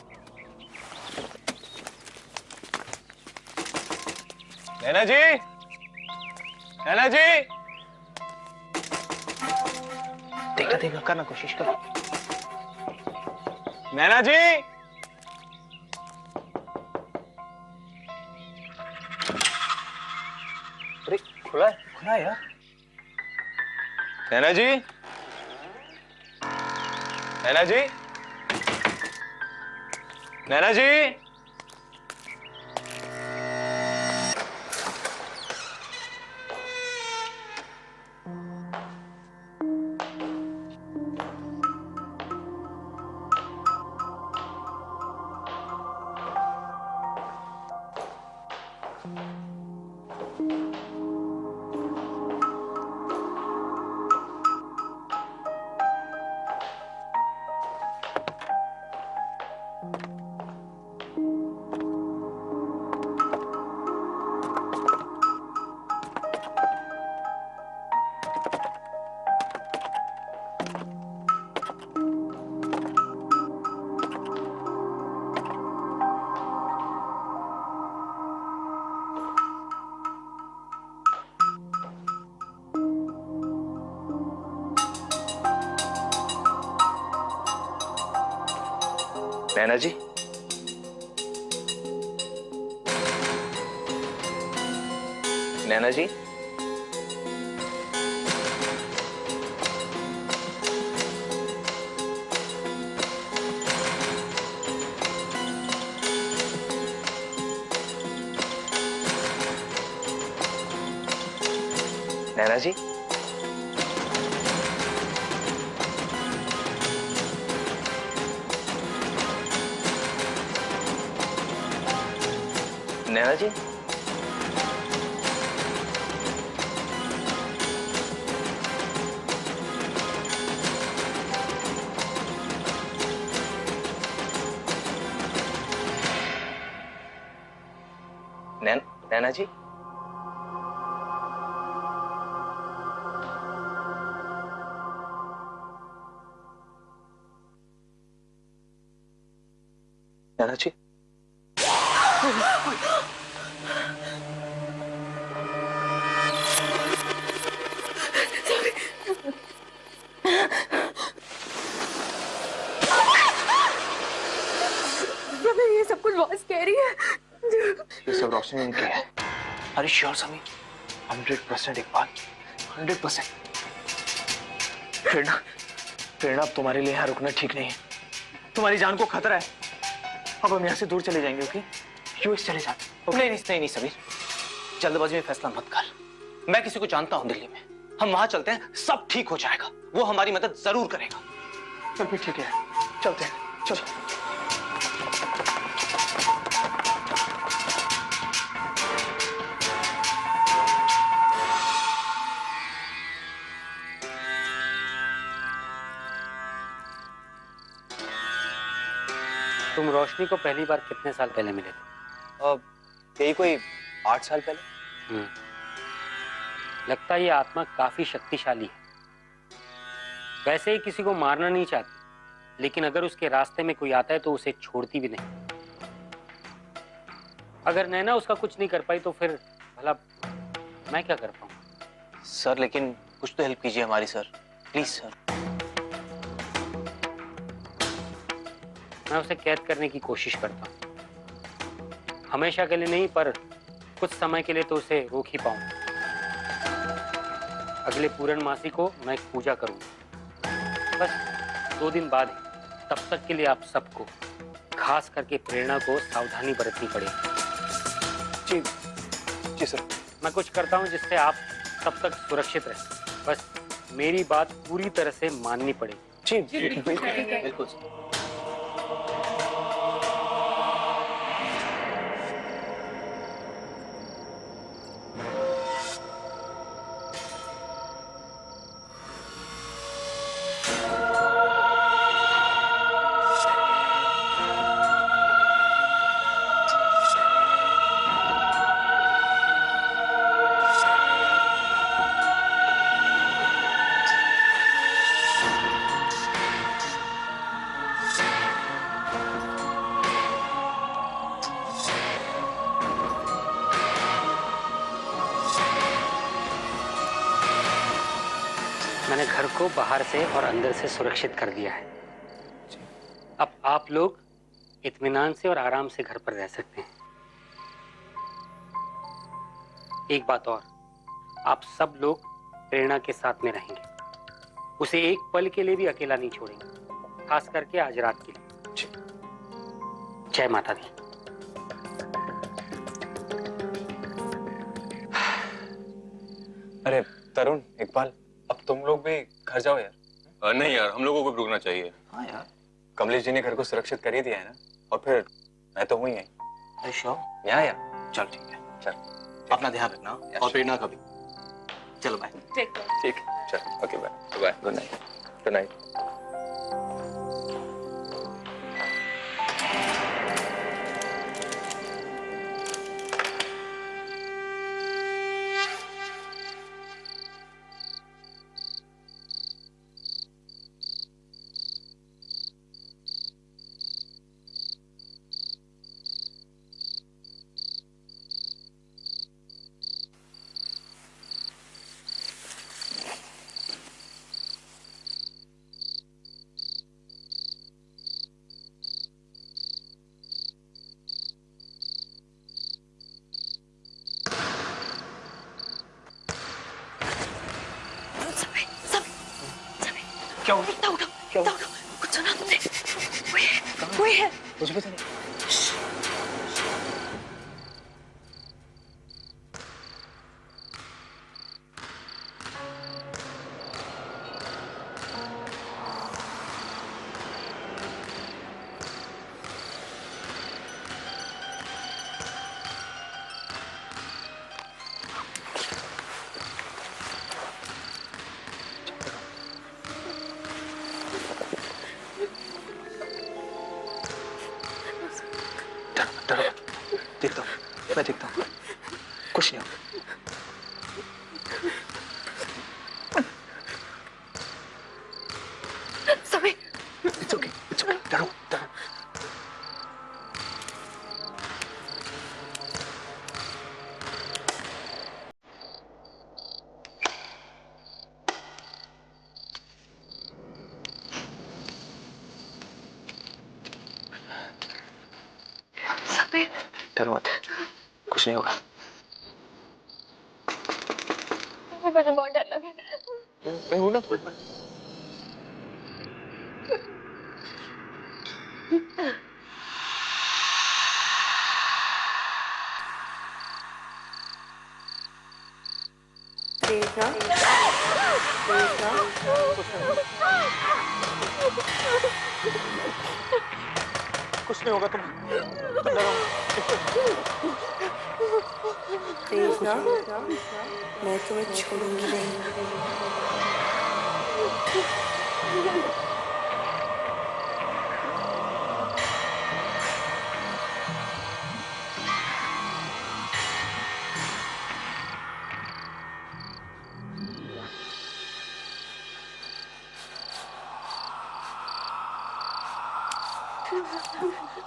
नैना जी, नैना जी, देखना करना कोशिश करो। नैना जी। अरे खुला है यार। नैना जी, नैना जी, नैना जी। नैना जी, नैना जी, नैना जी, नैना जी, नैना जी, नैना जी। ये सब कुछ बॉस कह रही है। ये सब रोशनी ने किया है। अरे श्योर समीर, 100% एक बात, 100%। प्रेरणा, प्रेरणा, अब तुम्हारे लिए यहाँ रुकना ठीक नहीं है। तुम्हारी जान को खतरा है। अब हम यहाँ से दूर चले जाएंगे, ओके? यूएस चले जाते। नहीं नहीं नहीं समीर, जल्दबाजी में फैसला मत कर। मैं किसी को जानता हूँ दिल्ली में। हम वहां चलते हैं, सब ठीक हो जाएगा। वो हमारी मदद जरूर करेगा। चल फिर ठीक है, चलते हैं, चलो। तुम रोशनी को पहली बार कितने साल पहले मिले थे? यही कोई 8 साल पहले। लगता है ये आत्मा काफी शक्तिशाली है। वैसे ही किसी को मारना नहीं चाहती, लेकिन अगर उसके रास्ते में कोई आता है तो उसे छोड़ती भी नहीं। अगर नैना उसका कुछ नहीं कर पाई तो फिर भला मैं क्या कर पाऊं? सर लेकिन कुछ तो हेल्प कीजिए हमारी सर, प्लीज सर। मैं उसे कैद करने की कोशिश करता हूँ, हमेशा के लिए नहीं पर कुछ समय के लिए तो उसे रोक ही पाऊं। अगले पूर्णमासी को मैं एक पूजा करूंगा, बस 2 दिन बाद ही। तब तक के लिए आप सबको, खास करके प्रेरणा को सावधानी बरतनी पड़ेगी। जी सर। मैं कुछ करता हूँ जिससे आप तब तक सुरक्षित रहें, बस मेरी बात पूरी तरह से माननी पड़ेगी। जी बिल्कुल। मैंने घर को बाहर से और अंदर से सुरक्षित कर दिया है। अब आप लोग इत्मीनान से और आराम से घर पर रह सकते हैं। एक बात और, आप सब लोग प्रेरणा के साथ में रहेंगे, उसे एक पल के लिए भी अकेला नहीं छोड़ेंगे, खास करके आज रात के लिए। जय माता दी। अरे तरुण, इकबाल, अब तुम लोग भी घर जाओ यार। नहीं यार, हम लोगों को रुकना चाहिए। हाँ यार, कमलेश जी ने घर को सुरक्षित कर ही दिया है ना, और फिर मैं तो हूँ ही यहीं। यहाँ यार। चल ठीक है, चल अपना ध्यान रखना और प्रेरणा का भी। चलो बाय। ठीक, चल okay bye bye, good night good night. क्या हुआ? क्या हुआ? कुछ सुना तुमने? कोई है? मुझे पता नहीं। देखता हूँ, मैं देखता हूँ, कुछ नहीं होगा। सभी It's okay, डरो डरो। डरो मत, कुछ नहीं होगा। मुझे बहुत डर लग रहा है। मैं हूं ना। कुछ नहीं होगा, तुम डरो। मैं तुम्हें छोड़ूंगी नहीं।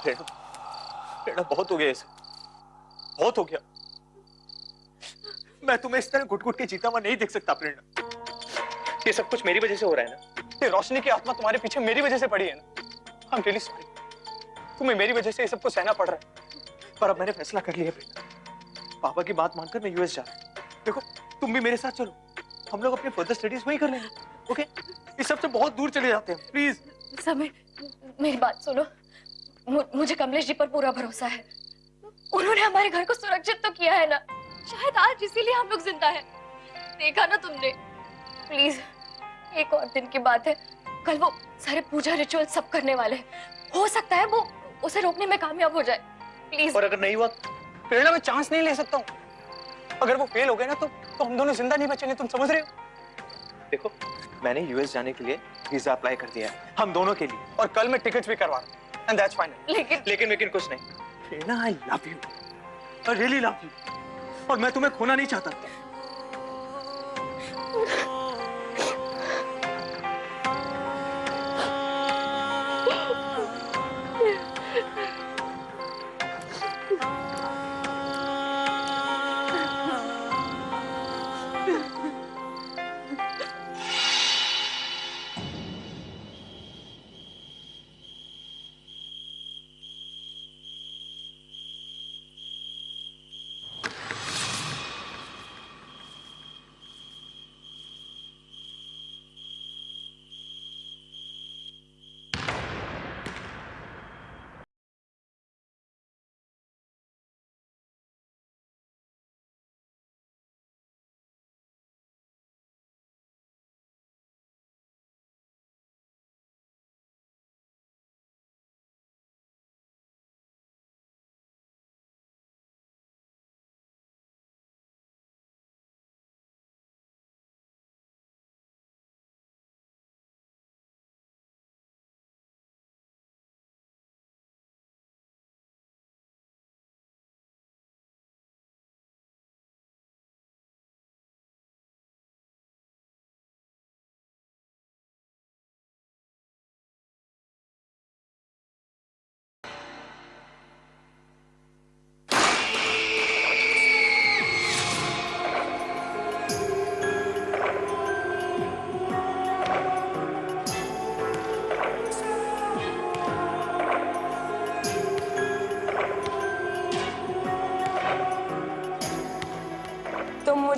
प्रेरणा, बहुत हो गया इसे, बहुत हो गया। मैं तुम्हें इस तरह घुट-घुट के जीता हुआ नहीं देख सकता प्रेरणा। ये सब कुछ मेरी वजह से हो रहा है ना। ये रोशनी की आत्मा तुम्हारे पीछे मेरी वजह से पड़ी है ना। आई एम रियली सॉरी, तुम्हें मेरी वजह से ये सब कुछ सहना पड़ रहा है। पर अब मैंने फैसला कर लिया प्रेरणा, पापा की बात मानकर मैं यूएस जा रहा हूँ। देखो, तुम भी मेरे साथ चलो, हम लोग अपने फर्दर स्टडीज वहीं कर लेंगे। ओके, इस सब से बहुत दूर चले जाते हैं, प्लीज। समीर, मेरी बात सुनो, मुझे कमलेश जी पर पूरा भरोसा है। उन्होंने हमारे घर को सुरक्षित तो किया है ना, शायद आज इसीलिए हम लोग जिंदा हैं। देखा ना तुमने। प्लीज, एक और दिन की बात है, कल वो सारे पूजा रिचुअल सब करने वाले हैं। हो सकता है वो उसे रोकने में कामयाब हो जाए। प्लीज। और अगर नहीं हुआ प्रेरणा, मैं चांस नहीं ले सकता हूँ। अगर वो फेल हो गए ना तो हम दोनों जिंदा नहीं बचेंगे, तुम समझ रहे हो? देखो, मैंने यूएस जाने के लिए वीजा अप्लाई कर दिया है हम दोनों के लिए, और कल मैं टिकट्स भी करवा रहा हूँ। And that's final. लेकिन कुछ नहीं Prerna, I love you, I really love you, और मैं तुम्हें खोना नहीं चाहता।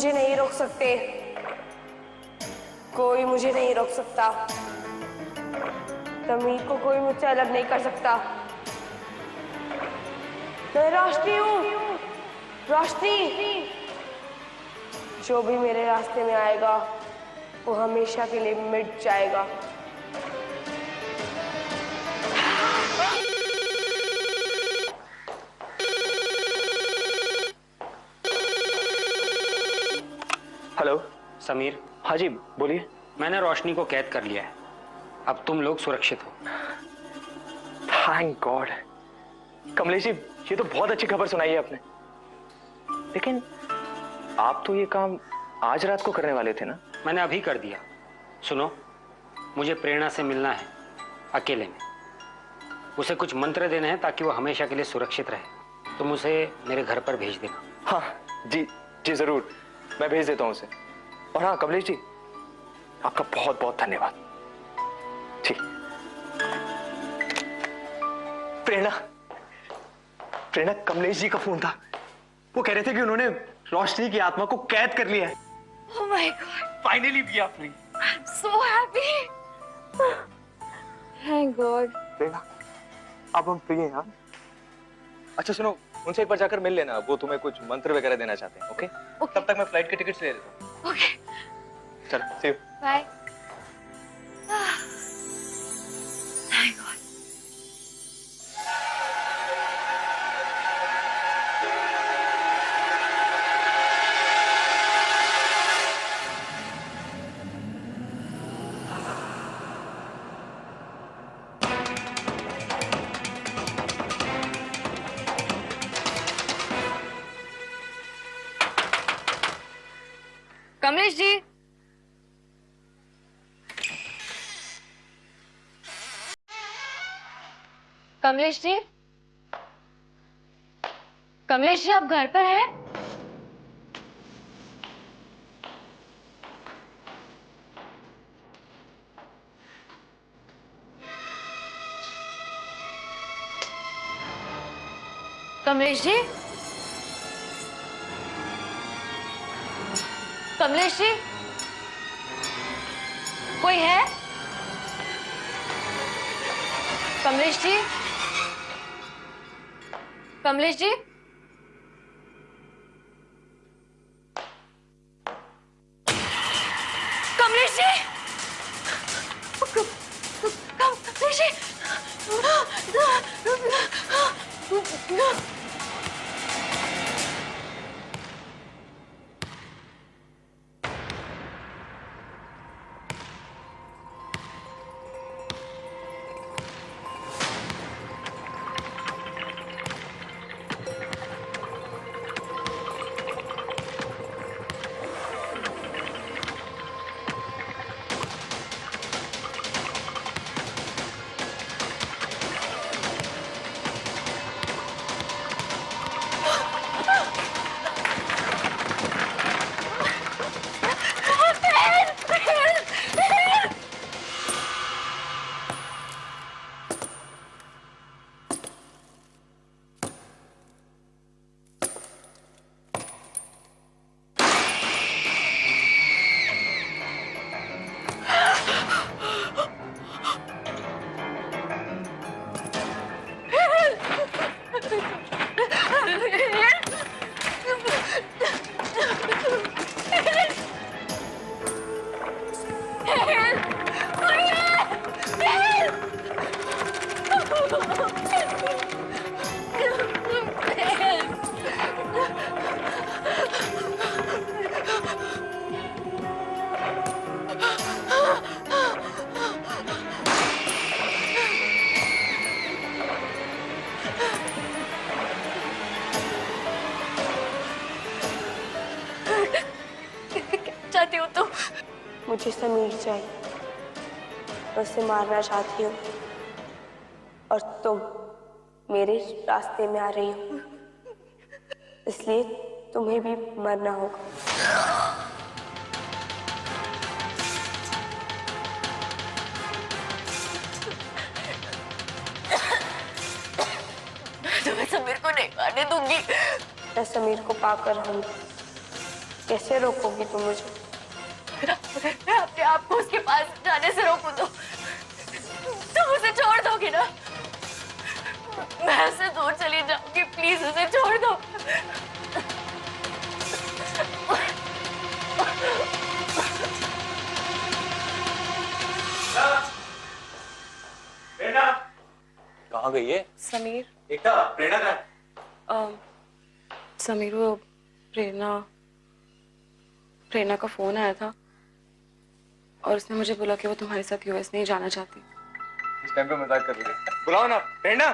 मुझे नहीं रोक सकते, कोई मुझे नहीं रोक सकता। समीर को कोई मुझसे अलग नहीं कर सकता। मैं रोशनी हूँ, रोशनी। जो भी मेरे रास्ते में आएगा वो हमेशा के लिए मिट जाएगा। हेलो समीर। हाँ जी बोलिए। मैंने रोशनी को कैद कर लिया है, अब तुम लोग सुरक्षित हो। Thank God. कमलेश जी, ये तो बहुत अच्छी खबर सुनाई है आपने, लेकिन आप तो ये काम आज रात को करने वाले थे ना? मैंने अभी कर दिया। सुनो, मुझे प्रेरणा से मिलना है अकेले में। उसे कुछ मंत्र देने हैं ताकि वो हमेशा के लिए सुरक्षित रहे। तुम उसे मेरे घर पर भेज देना। हाँ जी जी जरूर, मैं भेज देता हूँ उसे। और हाँ कमलेश जी, आपका बहुत बहुत धन्यवाद। ठीक। प्रेरणा, प्रेरणा, कमलेश जी का फोन था। वो कह रहे थे कि उन्होंने रोशनी की आत्मा को कैद कर लिया है। Oh my God! Finally we are free. I'm so happy. Thank God. Prerna, अब हम फ्री हैं। हाँ, अच्छा सुनो, उनसे एक बार जाकर मिल लेना, वो तुम्हें कुछ मंत्र वगैरह देना चाहते हैं। ओके? तब तक मैं फ्लाइट के टिकट्स ले लेता हूँ। Okay. चलो, see you. Bye. Thank God. Kamlesh ji, Kamlesh ji, Kamlesh ji, आप घर पर हैं? कमलेश जी, कमलेश जी, कोई है? कमलेश जी, कमलेश जी, कमलेश जी, कमलेश जी, चाहती हो तुम? मुझे समीर चाहिए, मैं उसे मारना चाहती हूँ और तुम मेरे रास्ते में आ रही हो, इसलिए तुम्हें भी मरना होगा। मैं समीर को नहीं आने दूंगी। मैं समीर को पाकर हम कैसे रोकोगी तुम मुझे? अगर मैं अपने आप को उसके पास जाने से रोकूं तो तुम उसे छोड़ दोगी ना? मैं उससे दूर चली जाऊंगी, प्लीज उसे छोड़ दो। प्रेरणा कहाँ गई है? समीर। एकता, प्रेरणा कहाँ है? समीर वो प्रेरणा का फोन आया था और उसने मुझे बोला कि वो तुम्हारे साथ यूएस नहीं जाना चाहती। इस टाइम पे मजाक कर रही है। बुलाओ ना प्रेरणा।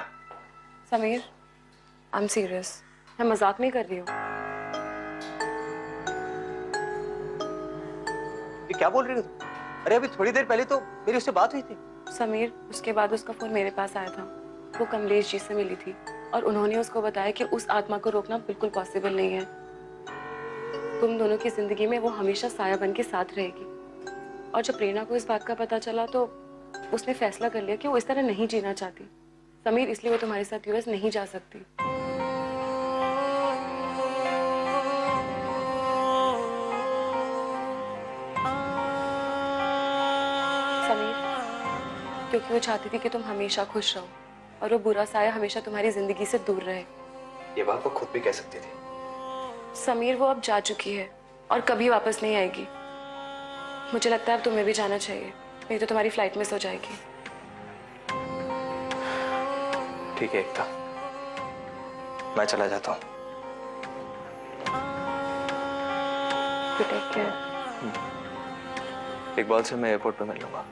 समीर, आई एम सीरियस, मैं मजाक नहीं कर रही हूँ। ये क्या बोल रही हो तुम? अरे अभी थोड़ी देर पहले तो मेरी उससे बात हुई थी। समीर, उसके बाद उसका फोन मेरे पास आया था। वो कमलेश जी से मिली थी और उन्होंने उसको बताया कि उस आत्मा को रोकना बिल्कुल पॉसिबल नहीं है। तुम दोनों की जिंदगी में वो हमेशा साया बन के साथ रहेगी। और जब प्रेरणा को इस बात का पता चला तो उसने फैसला कर लिया कि वो इस तरह नहीं जीना चाहती। समीर, इसलिए वो तुम्हारे साथ यूएस नहीं जा सकती। समीर, क्योंकि वो चाहती थी कि तुम हमेशा खुश रहो और वो बुरा साया हमेशा तुम्हारी जिंदगी से दूर रहे। ये बात वो खुद भी कह सकती थी। समीर, वो अब जा चुकी है और कभी वापस नहीं आएगी। मुझे लगता है अब तुम्हें भी जाना चाहिए, नहीं तो तुम्हारी फ्लाइट मिस हो जाएगी। ठीक है एकता, मैं चला जाता हूँ। Take care. इकबाल से मैं एयरपोर्ट पे मिल लूंगा।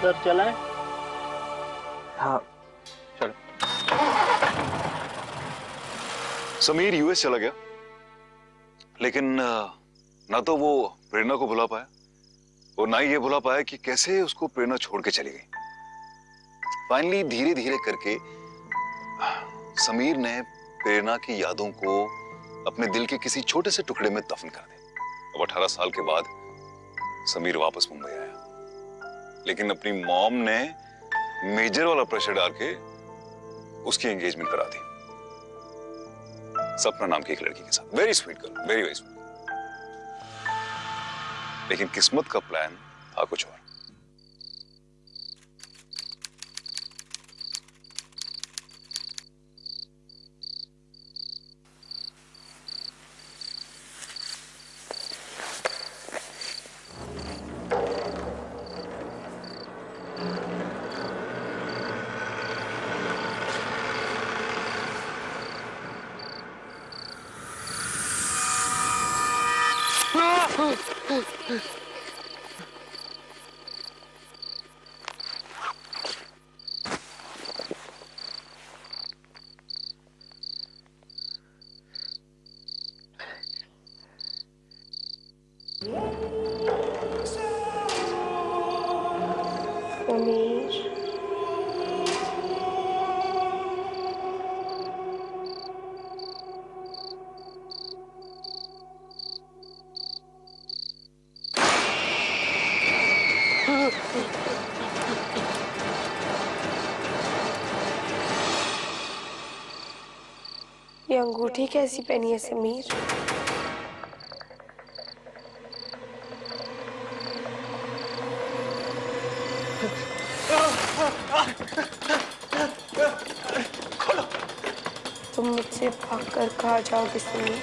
सर चलाएं? हाँ चलो। समीर यूएस चला गया, लेकिन ना तो वो प्रेरणा को भुला पाया और ना ही ये भुला पाया कि कैसे उसको प्रेरणा छोड़ के चली गई। फाइनली धीरे धीरे करके समीर ने प्रेरणा की यादों को अपने दिल के किसी छोटे से टुकड़े में दफन कर दिया। अब 18 साल के बाद समीर वापस मुंबई आया, लेकिन अपनी मॉम ने मेजर वाला प्रेशर डाल के उसकी एंगेजमेंट करा दी सपना नाम की एक लड़की के साथ। Very sweet girl, very very sweet. लेकिन किस्मत का प्लान था कुछ और। ये अंगूठी कैसी पहनी है समीर? तुम मुझसे भागकर कहाँ जाओगे समीर?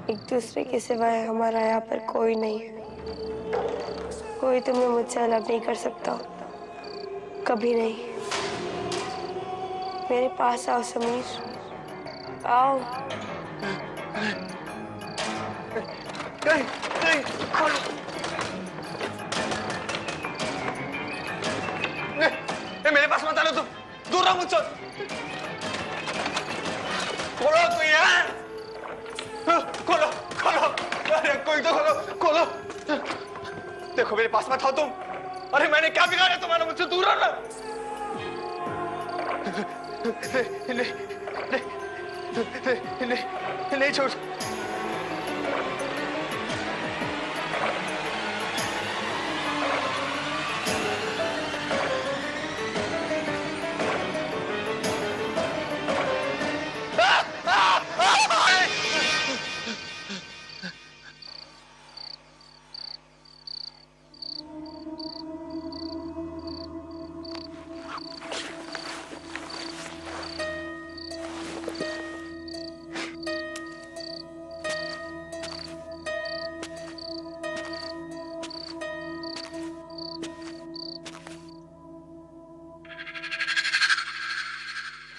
एक दूसरे के सिवाय हमारा यहाँ पर कोई नहीं है। कोई तुम्हें मुझसे अलग नहीं कर सकता, कभी नहीं। मेरे पास आओ समीर, आओ। नहीं, नहीं, खोलो। नहीं, मेरे पास मत आना तुम, दूर रहो मुझसे। खोलो तो यार, खोलो, खोलो। देखो मेरे पास मत आओ तुम। अरे मैंने क्या बिगाड़ा तुम्हारा, मुझसे दूर रहना। नहीं नहीं नहीं नहीं छोड़।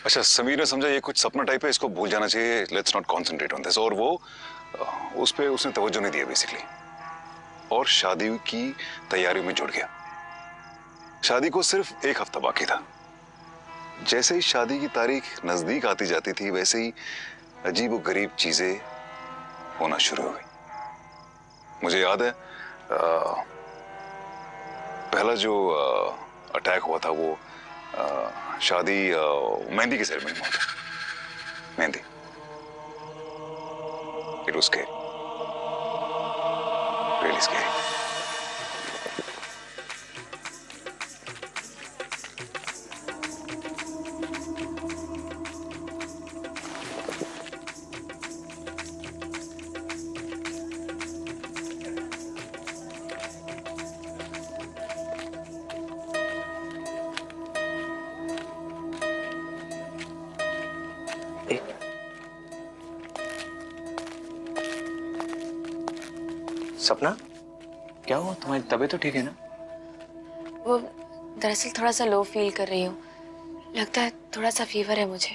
अच्छा, समीर ने समझा ये कुछ सपना टाइप है, इसको भूल जाना चाहिए, let's not concentrate on this. और वो उस पे उसने तवज्जो नहीं दिया बेसिकली, और शादी की तैयारियों में जुड़ गया। शादी को सिर्फ 1 हफ्ता बाकी था। जैसे ही शादी की तारीख नजदीक आती जाती थी, वैसे ही अजीब और गरीब चीजें होना शुरू हो गई। मुझे याद है पहला जो अटैक हुआ था वो शादी मेहंदी की सेरेमनी में होता। Mehndi, it was scary, really scary. सपना, क्या हुआ? तुम्हारी तबीयत तो ठीक है ना? वो दरअसल थोड़ा सा लो फील कर रही हूँ, लगता है थोड़ा सा फीवर है मुझे।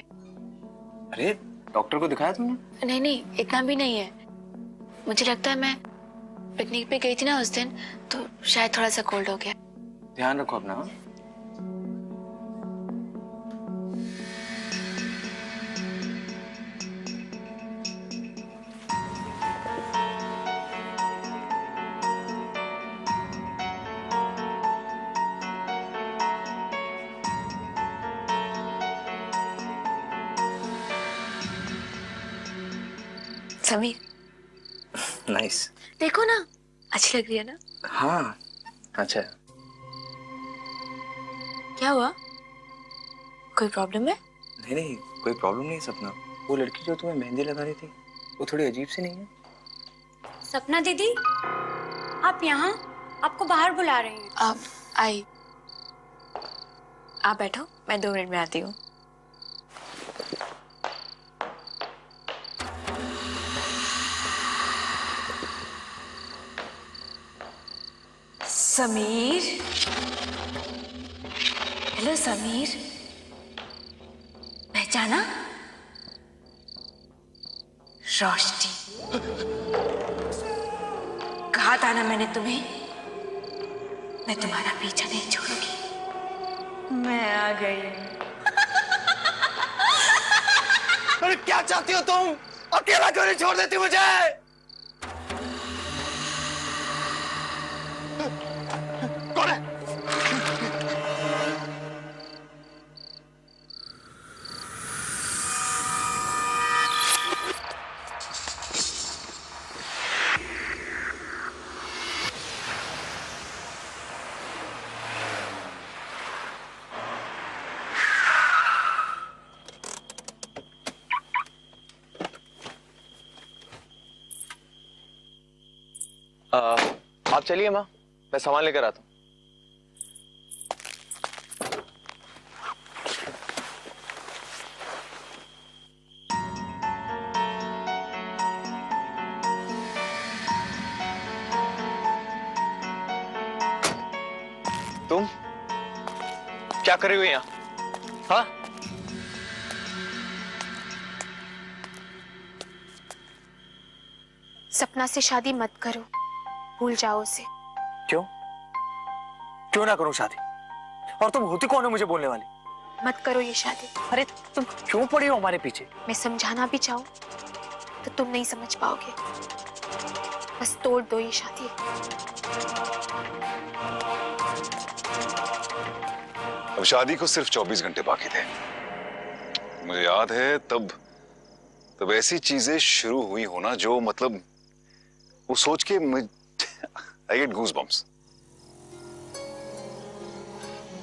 अरे डॉक्टर को दिखाया तुमने? नहीं नहीं, इतना भी नहीं है। मुझे लगता है मैं पिकनिक पे गई थी ना उस दिन, तो शायद थोड़ा सा कोल्ड हो गया। ध्यान रखो अपना। हाँ? समीर, नाइस। देखो ना, अच्छी लग रही है ना? हाँ, अच्छा। क्या हुआ? कोई प्रॉब्लम है? नहीं नहीं, कोई प्रॉब्लम नहीं है सपना। वो लड़की जो तुम्हें मेहंदी लगा रही थी, वो थोड़ी अजीब सी नहीं है? सपना दीदी, आप यहाँ? आपको बाहर बुला रही हैं। आप आई, आप बैठो, मैं 2 मिनट में आती हूँ। समीर, हेलो समीर, पहचाना? रोशनी। कहा था ना मैंने तुम्हें, मैं तुम्हारा पीछा नहीं छोड़ूंगी। मैं आ गई। अरे क्या चाहती हो तुम? अकेला क्यों नहीं छोड़ देती मुझे? कौन है? आप चलिए माँ, मैं सामान लेकर आता हूँ। तुम क्या कर रही हो यहाँ? हाँ? सपना से शादी मत करो, भूल जाओ उसे। क्यों? क्यों ना करूं शादी? और तुम होती कौन हो मुझे बोलने वाली? मत करो ये शादी। अरे तुम क्यों पड़ी हो हमारे पीछे? मैं समझाना भी चाहूं तो तुम नहीं समझ पाओगे। बस तोड़ दो ये शादी। अब शादी को सिर्फ 24 घंटे बाकी थे। मुझे याद है तब ऐसी चीजें शुरू हुई होना जो मतलब वो सोच के आई गेट गूज बम्प्स।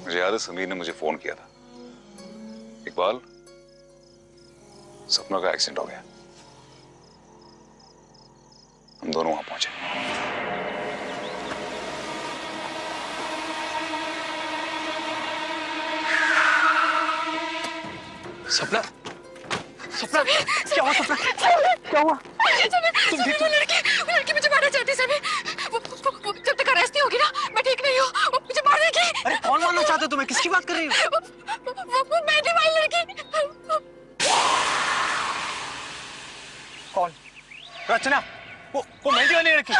मुझे याद है समीर ने मुझे फोन किया था, इकबाल सपना का एक्सीडेंट हो गया। हम दोनों वहां पहुंचे। सपना, सपना क्या हुआ? सपना क्या हुआ? तुम ठीक? वो लड़की मुझे मारना चाहती है। वो जब तक अरेस्ट नहीं होगी ना मैं ठीक नहीं हूँ। वो मुझे मार देगी। अरे कौन मारना चाहते हो तुम्हें? किसकी बात कर रही हो? वो मेहंदी वाली लड़की। कौन? रचना? वो मेहंदी वाली लड़की?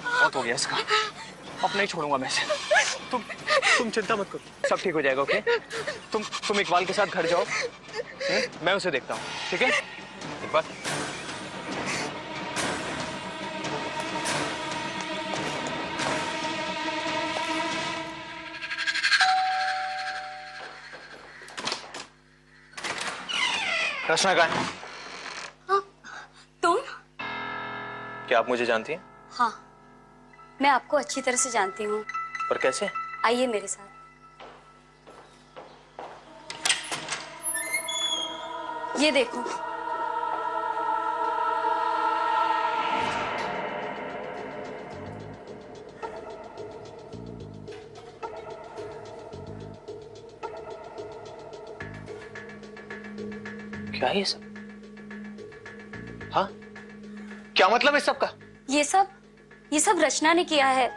बहुत हो गया इसका, अब नहीं छोड़ूंगा मैं इसे। तुम चिंता मत करो, सब ठीक हो जाएगा। ओके, तुम इकबाल के साथ घर जाओ, मैं उसे देखता हूँ। ठीक है इकबाल? रचना कहाँ है? हाँ, तुम? क्या आप मुझे जानती हैं? हाँ, मैं आपको अच्छी तरह से जानती हूँ। पर कैसे? आइए मेरे साथ। ये देखो। क्या है ये सब? हाँ, क्या मतलब है सबका? ये सब रचना ने किया है।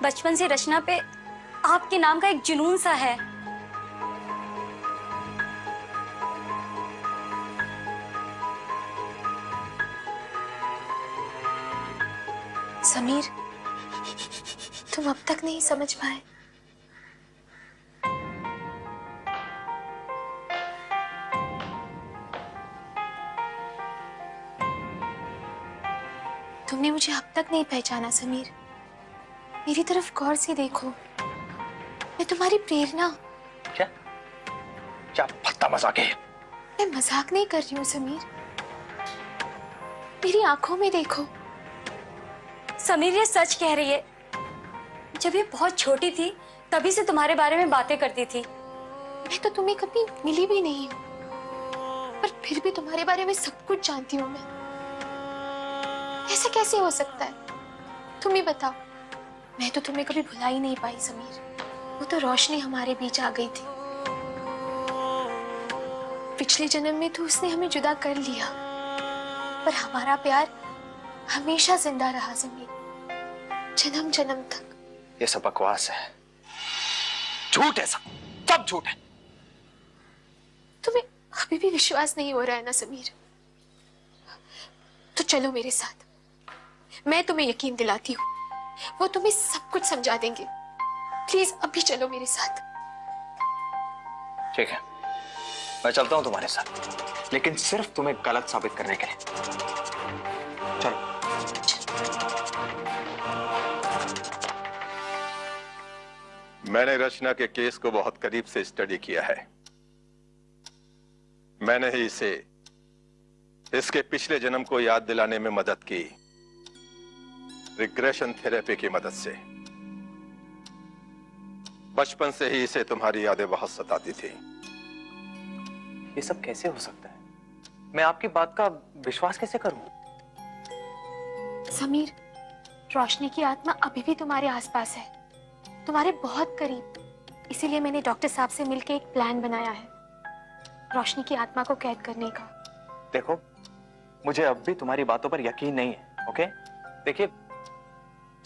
बचपन से रचना पे आपके नाम का एक जुनून सा है। समीर, तुम अब तक नहीं समझ पाए। तुमने मुझे अब तक नहीं पहचाना समीर। मेरी तरफ गौर से देखो, मैं तुम्हारी प्रेरणा। क्या भद्दा मजाक है? मैं मजाक नहीं कर रही हूँ समीर, मेरी आंखों में देखो। समीर ये सच कह रही है। जब ये बहुत छोटी थी तभी से तुम्हारे बारे में बातें करती थी। मैं तो तुम्हें कभी मिली भी नहीं हूँ, पर फिर भी तुम्हारे बारे में सब कुछ जानती हूँ मैं। ऐसा कैसे हो सकता है? तुम ही बताओ। मैं तो तुम्हें कभी भुला ही नहीं पाई समीर। वो तो रोशनी हमारे बीच आ गई थी। पिछले जन्म में तो उसने हमें जुदा कर लिया, पर हमारा प्यार हमेशा जिंदा रहा समीर, जन्म जन्म तक। ये सब बकवास है, झूठ है, सब झूठ है। तुम्हें अभी भी विश्वास नहीं हो रहा है ना समीर? तो चलो मेरे साथ, मैं तुम्हें यकीन दिलाती हूँ। वो तुम्हें सब कुछ समझा देंगे। प्लीज अभी चलो मेरे साथ। ठीक है, मैं चलता हूँ तुम्हारे साथ, लेकिन सिर्फ तुम्हें गलत साबित करने के लिए। चलो। मैंने रचना के केस को बहुत करीब से स्टडी किया है। मैंने ही इसे इसके पिछले जन्म को याद दिलाने में मदद की, रिग्रेशन थेरेपी की मदद से। बचपन से ही इसे तुम्हारी यादें बहुत सताती थी। ये सब कैसे हो सकता है? मैं आपकी बात का विश्वास कैसे करूं? समीर, रोशनी की आत्मा अभी भी तुम्हारे आसपास है, तुम्हारे बहुत करीब। इसीलिए मैंने डॉक्टर साहब से मिलकर एक प्लान बनाया है रोशनी की आत्मा को कैद करने का। देखो, मुझे अब भी तुम्हारी बातों पर यकीन नहीं है। ओके? देखिए,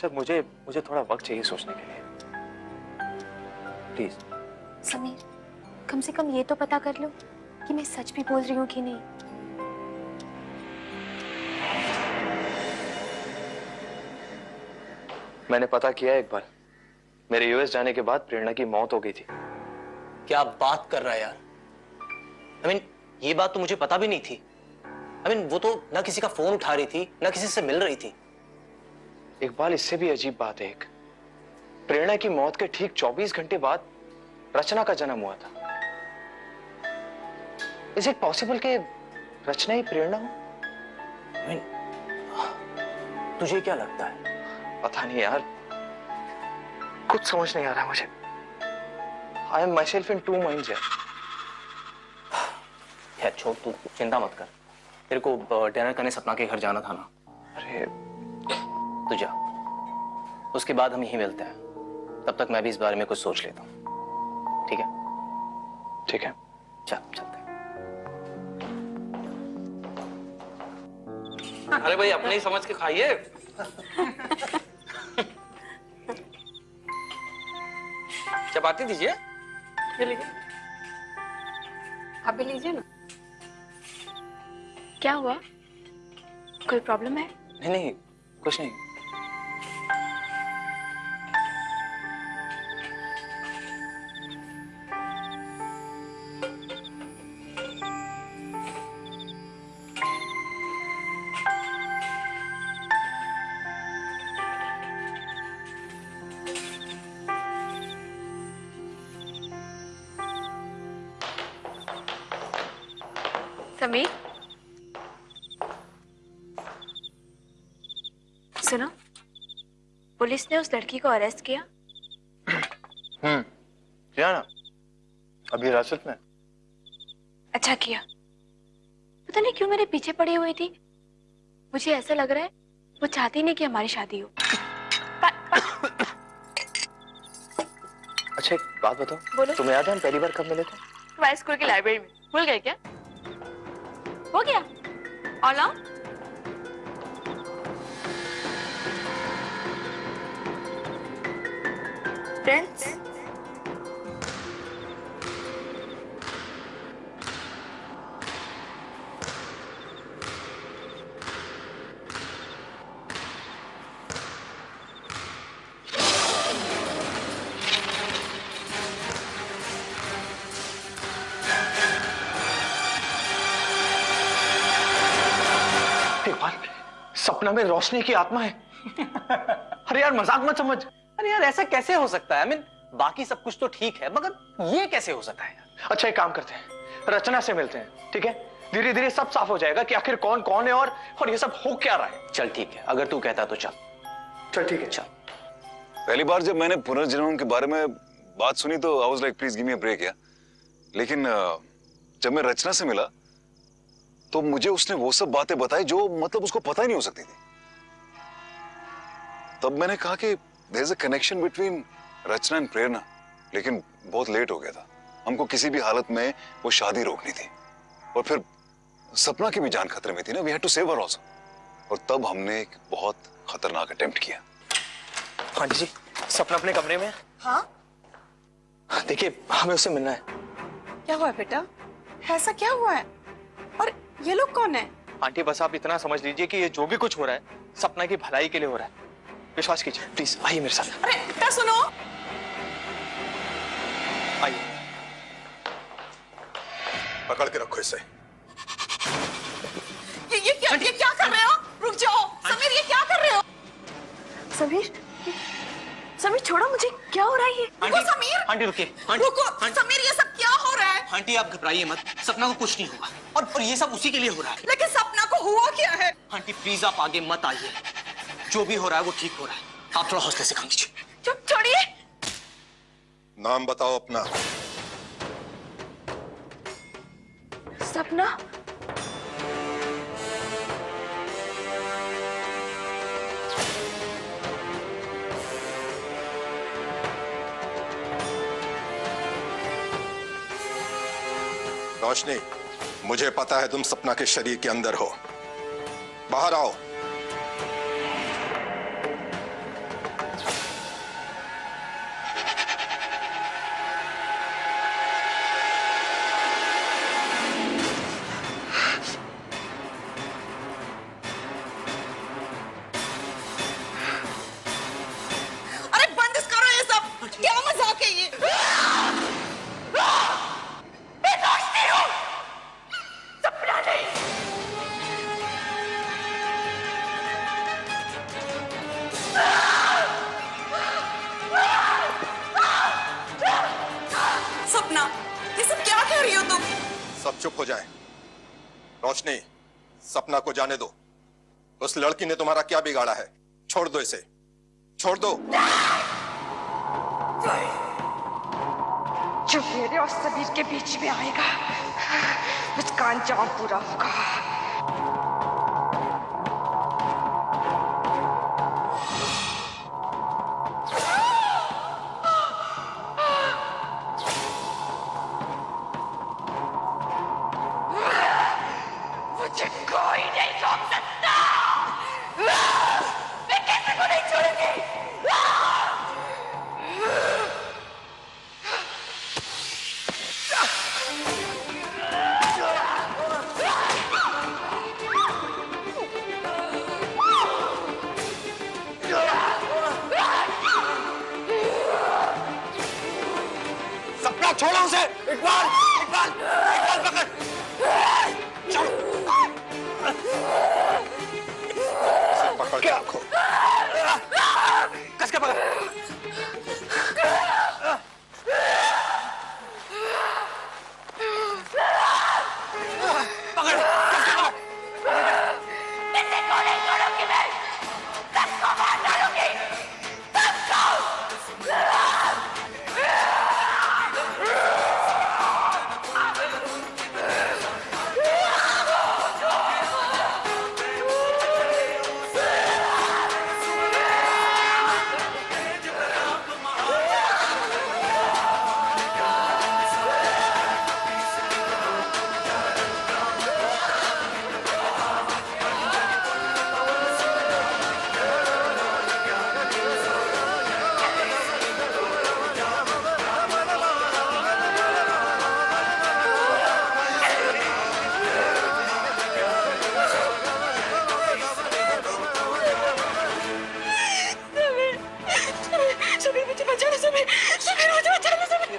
सर मुझे थोड़ा वक्त चाहिए सोचने के लिए। प्लीज। समीर, कम से कम ये तो पता कर लो कि मैं सच भी बोल रही हूँ कि नहीं। मैंने पता किया एक बार, मेरे यूएस जाने के बाद प्रेरणा की मौत हो गई थी। क्या बात कर रहा है यार? I mean, ये बात तो मुझे पता भी नहीं थी। I mean, वो तो ना किसी का फोन उठा रही थी ना किसी से मिल रही थी। इकबाल, इससे भी अजीब बात है एक, प्रेरणा की मौत के ठीक 24 घंटे बाद रचना का जन्म हुआ था। इज इट पॉसिबल कि रचना ही प्रेरणा हो? I mean, तुझे क्या लगता है? पता नहीं यार, कुछ समझ नहीं आ रहा मुझे। I am my self in 2 minds यार। खैर छोड़, तू चिंता मत कर। तेरे को डिनर करने सपना के घर जाना था ना? अरे तू जा, उसके बाद हम यहीं मिलते हैं। तब तक मैं भी इस बारे में कुछ सोच लेता हूँ। ठीक है? ठीक है, चलते हैं। अरे भाई अपने ही समझ के खाइए। चपाती दीजिए। आप भी लीजिए ना। क्या हुआ? कोई प्रॉब्लम है? नहीं नहीं, कुछ नहीं। समीर, सुनो, पुलिस ने उस लड़की को अरेस्ट किया। किया ना, अभी हिरासत में। अच्छा किया। पता नहीं क्यों मेरे पीछे पड़ी हुई थी। मुझे ऐसा लग रहा है वो चाहती नहीं कि हमारी शादी हो। अच्छा एक बात बताओ, बोलो। तुम्हें याद है हम पहली बार कब मिले थे? तुम्हारे स्कूल की लाइब्रेरी में। भूल गए क्या? हो गया। और आओ। फ्रेंड्स, सपना में रोशनी की आत्मा है। अरे यार मजाक मत समझ। अरे यार ऐसा कैसे हो सकता है? I mean, बाकी सब कुछ तो ठीक है मगर ये कैसे हो सकता है? अच्छा एक काम करते हैं, रचना से मिलते हैं, ठीक है? धीरे धीरे सब साफ हो जाएगा कि आखिर कौन कौन है और ये सब हो क्या रहा है। चल ठीक है, अगर तू कहता तो चल। चल ठीक है, चल। पहली बार जब मैंने पुनर्जन्म के बारे में बात सुनी तो I was like please give me a break यार। लेकिन जब मैं रचना से मिला तो मुझे उसने वो सब बातें बताई जो मतलब उसको पता ही नहीं हो सकती थी। तब मैंने कहा कि there is a connection between Rachna and Prerna, लेकिन बहुत लेट हो गया था। हमको किसी भी हालत में वो शादी रोकनी थी और फिर सपना की भी जान खतरे में थी ना, we had to save her also. और तब हमने एक बहुत खतरनाक अटेम्प्ट किया। हाँ जी, सपना अपने कमरे में। हाँ? देखिए हमें उससे मिलना है। क्या हुआ बेटा? ऐसा क्या हुआ है? और ये लोग कौन है? आंटी बस आप इतना समझ लीजिए कि ये जो भी कुछ हो रहा है सपना की भलाई के लिए हो रहा है। विश्वास कीजिए, प्लीज आइए मेरे साथ। अरे बेटा सुनो, आइए। पकड़ के रखो इसे। ये क्या कर रहे हो? रुक जाओ समीर, ये क्या कर रहे हो? समीर, समीर छोड़ो मुझे, क्या हो रहा है ये? रुको समीर, आंटी रुकिए। रुको समीर, ये सब क्या हो रहा है? आंटी आप घबराइए मत, सपना को कुछ नहीं होगा और ये सब उसी के लिए हो रहा है। लेकिन सपना को हुआ क्या है? आंटी प्लीज आप आगे मत आइए, जो भी हो रहा है वो ठीक हो रहा है। आप थोड़ा हौसले से काम कीजिए। चुप, छोड़िए। नाम बताओ अपना। सपना। रोशनी, मुझे पता है तुम सपना के शरीर के अंदर हो। बाहर आओ। अरे बंद करो ये सब, क्या मजाक है ये? मैं रोशनी हूँ, सपना नहीं। सब चुप हो जाएं। रोशनी, सपना को जाने दो। उस लड़की ने तुम्हारा क्या बिगाड़ा है? छोड़ दो इसे, छोड़ दो। जो मेरे और समीर के बीच में आएगा उसका अंजाम पूरा होगा। मुझे कोई नहीं रोक सकता। मैं किसी को नहीं छोड़ूंगी। सपना छोड़ो उसे। इकबाल, इकबाल, इकबाल पकड़। छोड़ो। इसे पकड़ के रखो। कस के पकड़। पकड़, कस के पकड़। किसी को नहीं छोड़ूंगी मैं। सबको मार डालूंगी। सबको।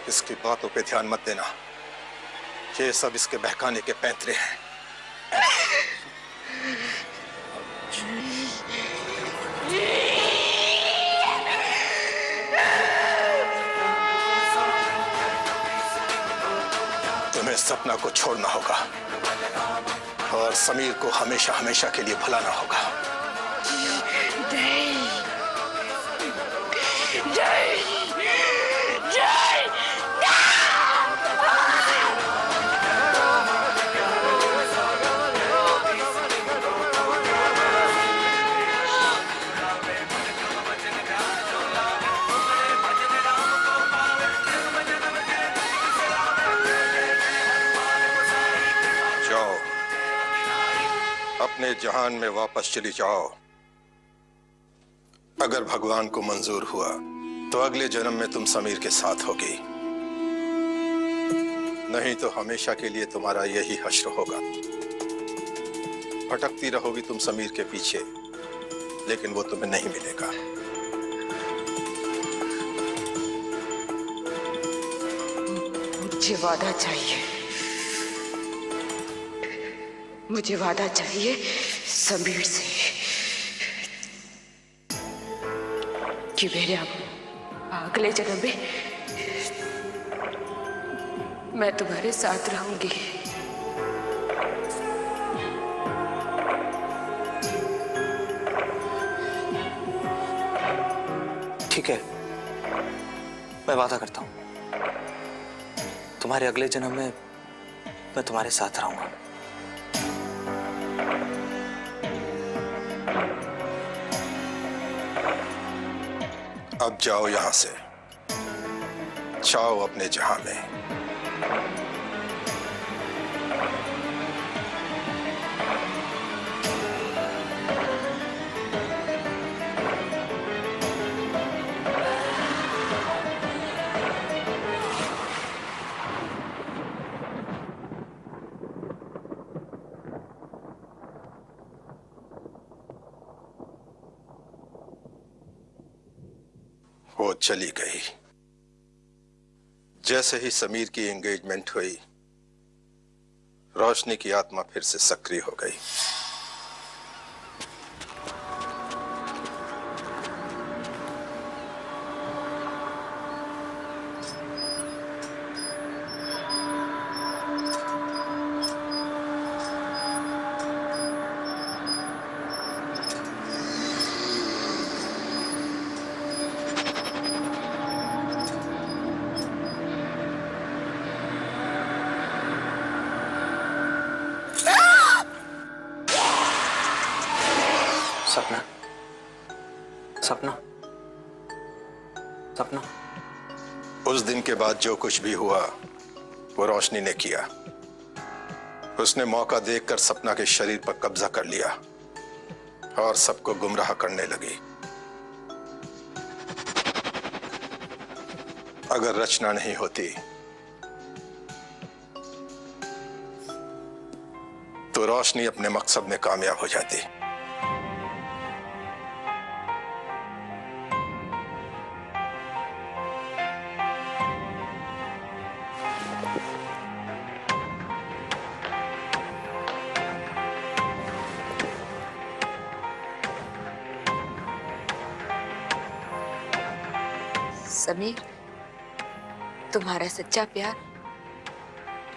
इसकी बातों पे ध्यान मत देना। ये सब इसके बहकाने के पैंतरे हैं। तुम्हें सपना को छोड़ना होगा और समीर को हमेशा हमेशा के लिए भुलाना होगा। अपने जहान में वापस चली जाओ। अगर भगवान को मंजूर हुआ तो अगले जन्म में तुम समीर के साथ होगी, नहीं तो हमेशा के लिए तुम्हारा यही हश्र होगा। भटकती रहोगी तुम समीर के पीछे, लेकिन वो तुम्हें नहीं मिलेगा। मुझे वादा चाहिए, मुझे वादा चाहिए समीर से कि मेरे अगले जन्म में मैं तुम्हारे साथ रहूंगी। ठीक है, मैं वादा करता हूं तुम्हारे अगले जन्म में मैं तुम्हारे साथ रहूंगा। अब जाओ यहां से, जाओ अपने जहां में। वो चली गई। जैसे ही समीर की एंगेजमेंट हुई, रोशनी की आत्मा फिर से सक्रिय हो गई। सपना, सपना, सपना। उस दिन के बाद जो कुछ भी हुआ वो रोशनी ने किया। उसने मौका देखकर सपना के शरीर पर कब्जा कर लिया और सबको गुमराह करने लगी। अगर रचना नहीं होती तो रोशनी अपने मकसद में कामयाब हो जाती। समीर, तुम्हारा सच्चा प्यार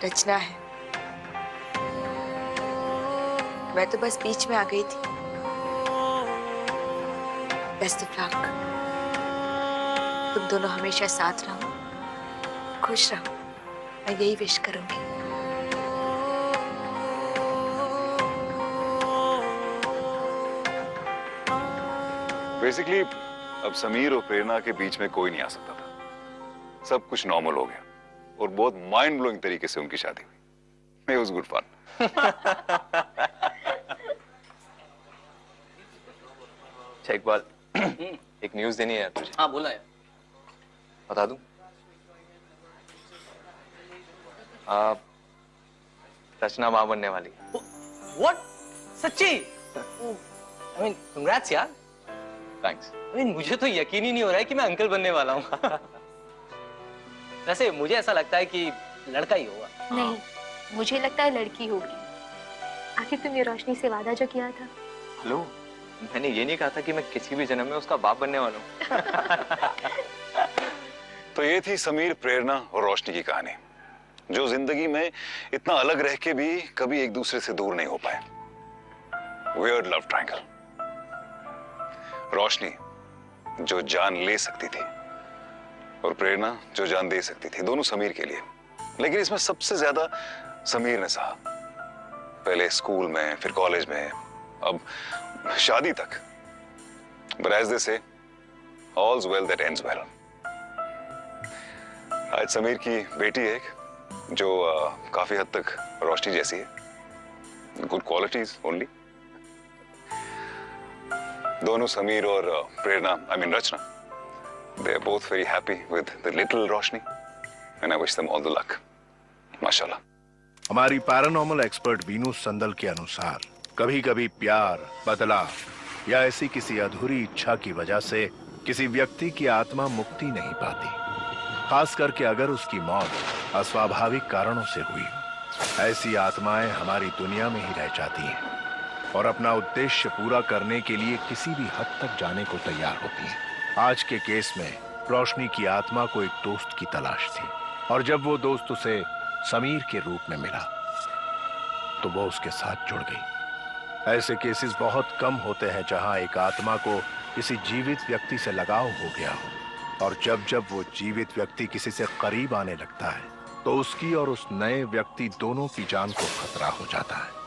रचना है। मैं तो बस बीच में आ गई थी। Best of luck. तुम दोनों हमेशा साथ रहो, खुश रहो, मैं यही विश करूंगी। बेसिकली अब समीर और प्रेरणा के बीच में कोई नहीं आ सकता था। सब कुछ नॉर्मल हो गया और बहुत माइंड ब्लोइंग तरीके से उनकी शादी हुई। It was good fun. एक बात, एक न्यूज़ देनी है यार तुझे। हाँ बोला यार। बता दूं? रचना मां बनने वाली। What? सच्ची? I mean, congrats यार। थैंक्स। I mean, मुझे तो यकीन ही नहीं हो रहा है कि मैं अंकल बनने वाला हूँ। वैसे मुझे ऐसा लगता है कि लड़का ही होगा। नहीं, मुझे लगता है लड़की होगी। आखिर तुमने रोशनी से वादा जो किया था। हेलो, मैंने ये नहीं कहा था कि मैं किसी भी जन्म में उसका बाप बनने वाला हूँ। तो ये थी समीर, प्रेरणा और रोशनी की कहानी, जो जिंदगी में इतना अलग रह के भी कभी एक दूसरे से दूर नहीं हो पाए। Weird love triangle. रोशनी जो जान ले सकती थी और प्रेरणा जो जान दे सकती थी, दोनों समीर के लिए। लेकिन इसमें सबसे ज्यादा समीर ने सहा। पहले स्कूल में, फिर कॉलेज में, अब शादी तक। But as they say, all's well that ends well. आज समीर की बेटी है एक, जो काफी हद तक रोशनी जैसी है। Good qualities only. दोनों समीर और प्रेरणा, I mean Rachna, they are both very happy with the little Roshni, and I wish them all the luck. माशाल्लाह। हमारी पैरानॉर्मल एक्सपर्ट बीनू संदल के अनुसार कभी कभी प्यार, बदलाव या ऐसी किसी अधूरी इच्छा की वजह से किसी व्यक्ति की आत्मा मुक्ति नहीं पाती, खास करके अगर उसकी मौत अस्वाभाविक कारणों से हुई हो। ऐसी आत्माएं हमारी दुनिया में ही रह जाती हैं और अपना उद्देश्य पूरा करने के लिए किसी भी हद तक जाने को तैयार होती हैं। आज के केस में रोशनी की आत्मा को एक दोस्त की तलाश थी और जब वो दोस्त उसे समीर के रूप में मिला तो वो उसके साथ जुड़ गई। ऐसे केसेस बहुत कम होते हैं जहां एक आत्मा को किसी जीवित व्यक्ति से लगाव हो गया हो, और जब जब वो जीवित व्यक्ति किसी से करीब आने लगता है तो उसकी और उस नए व्यक्ति दोनों की जान को खतरा हो जाता है।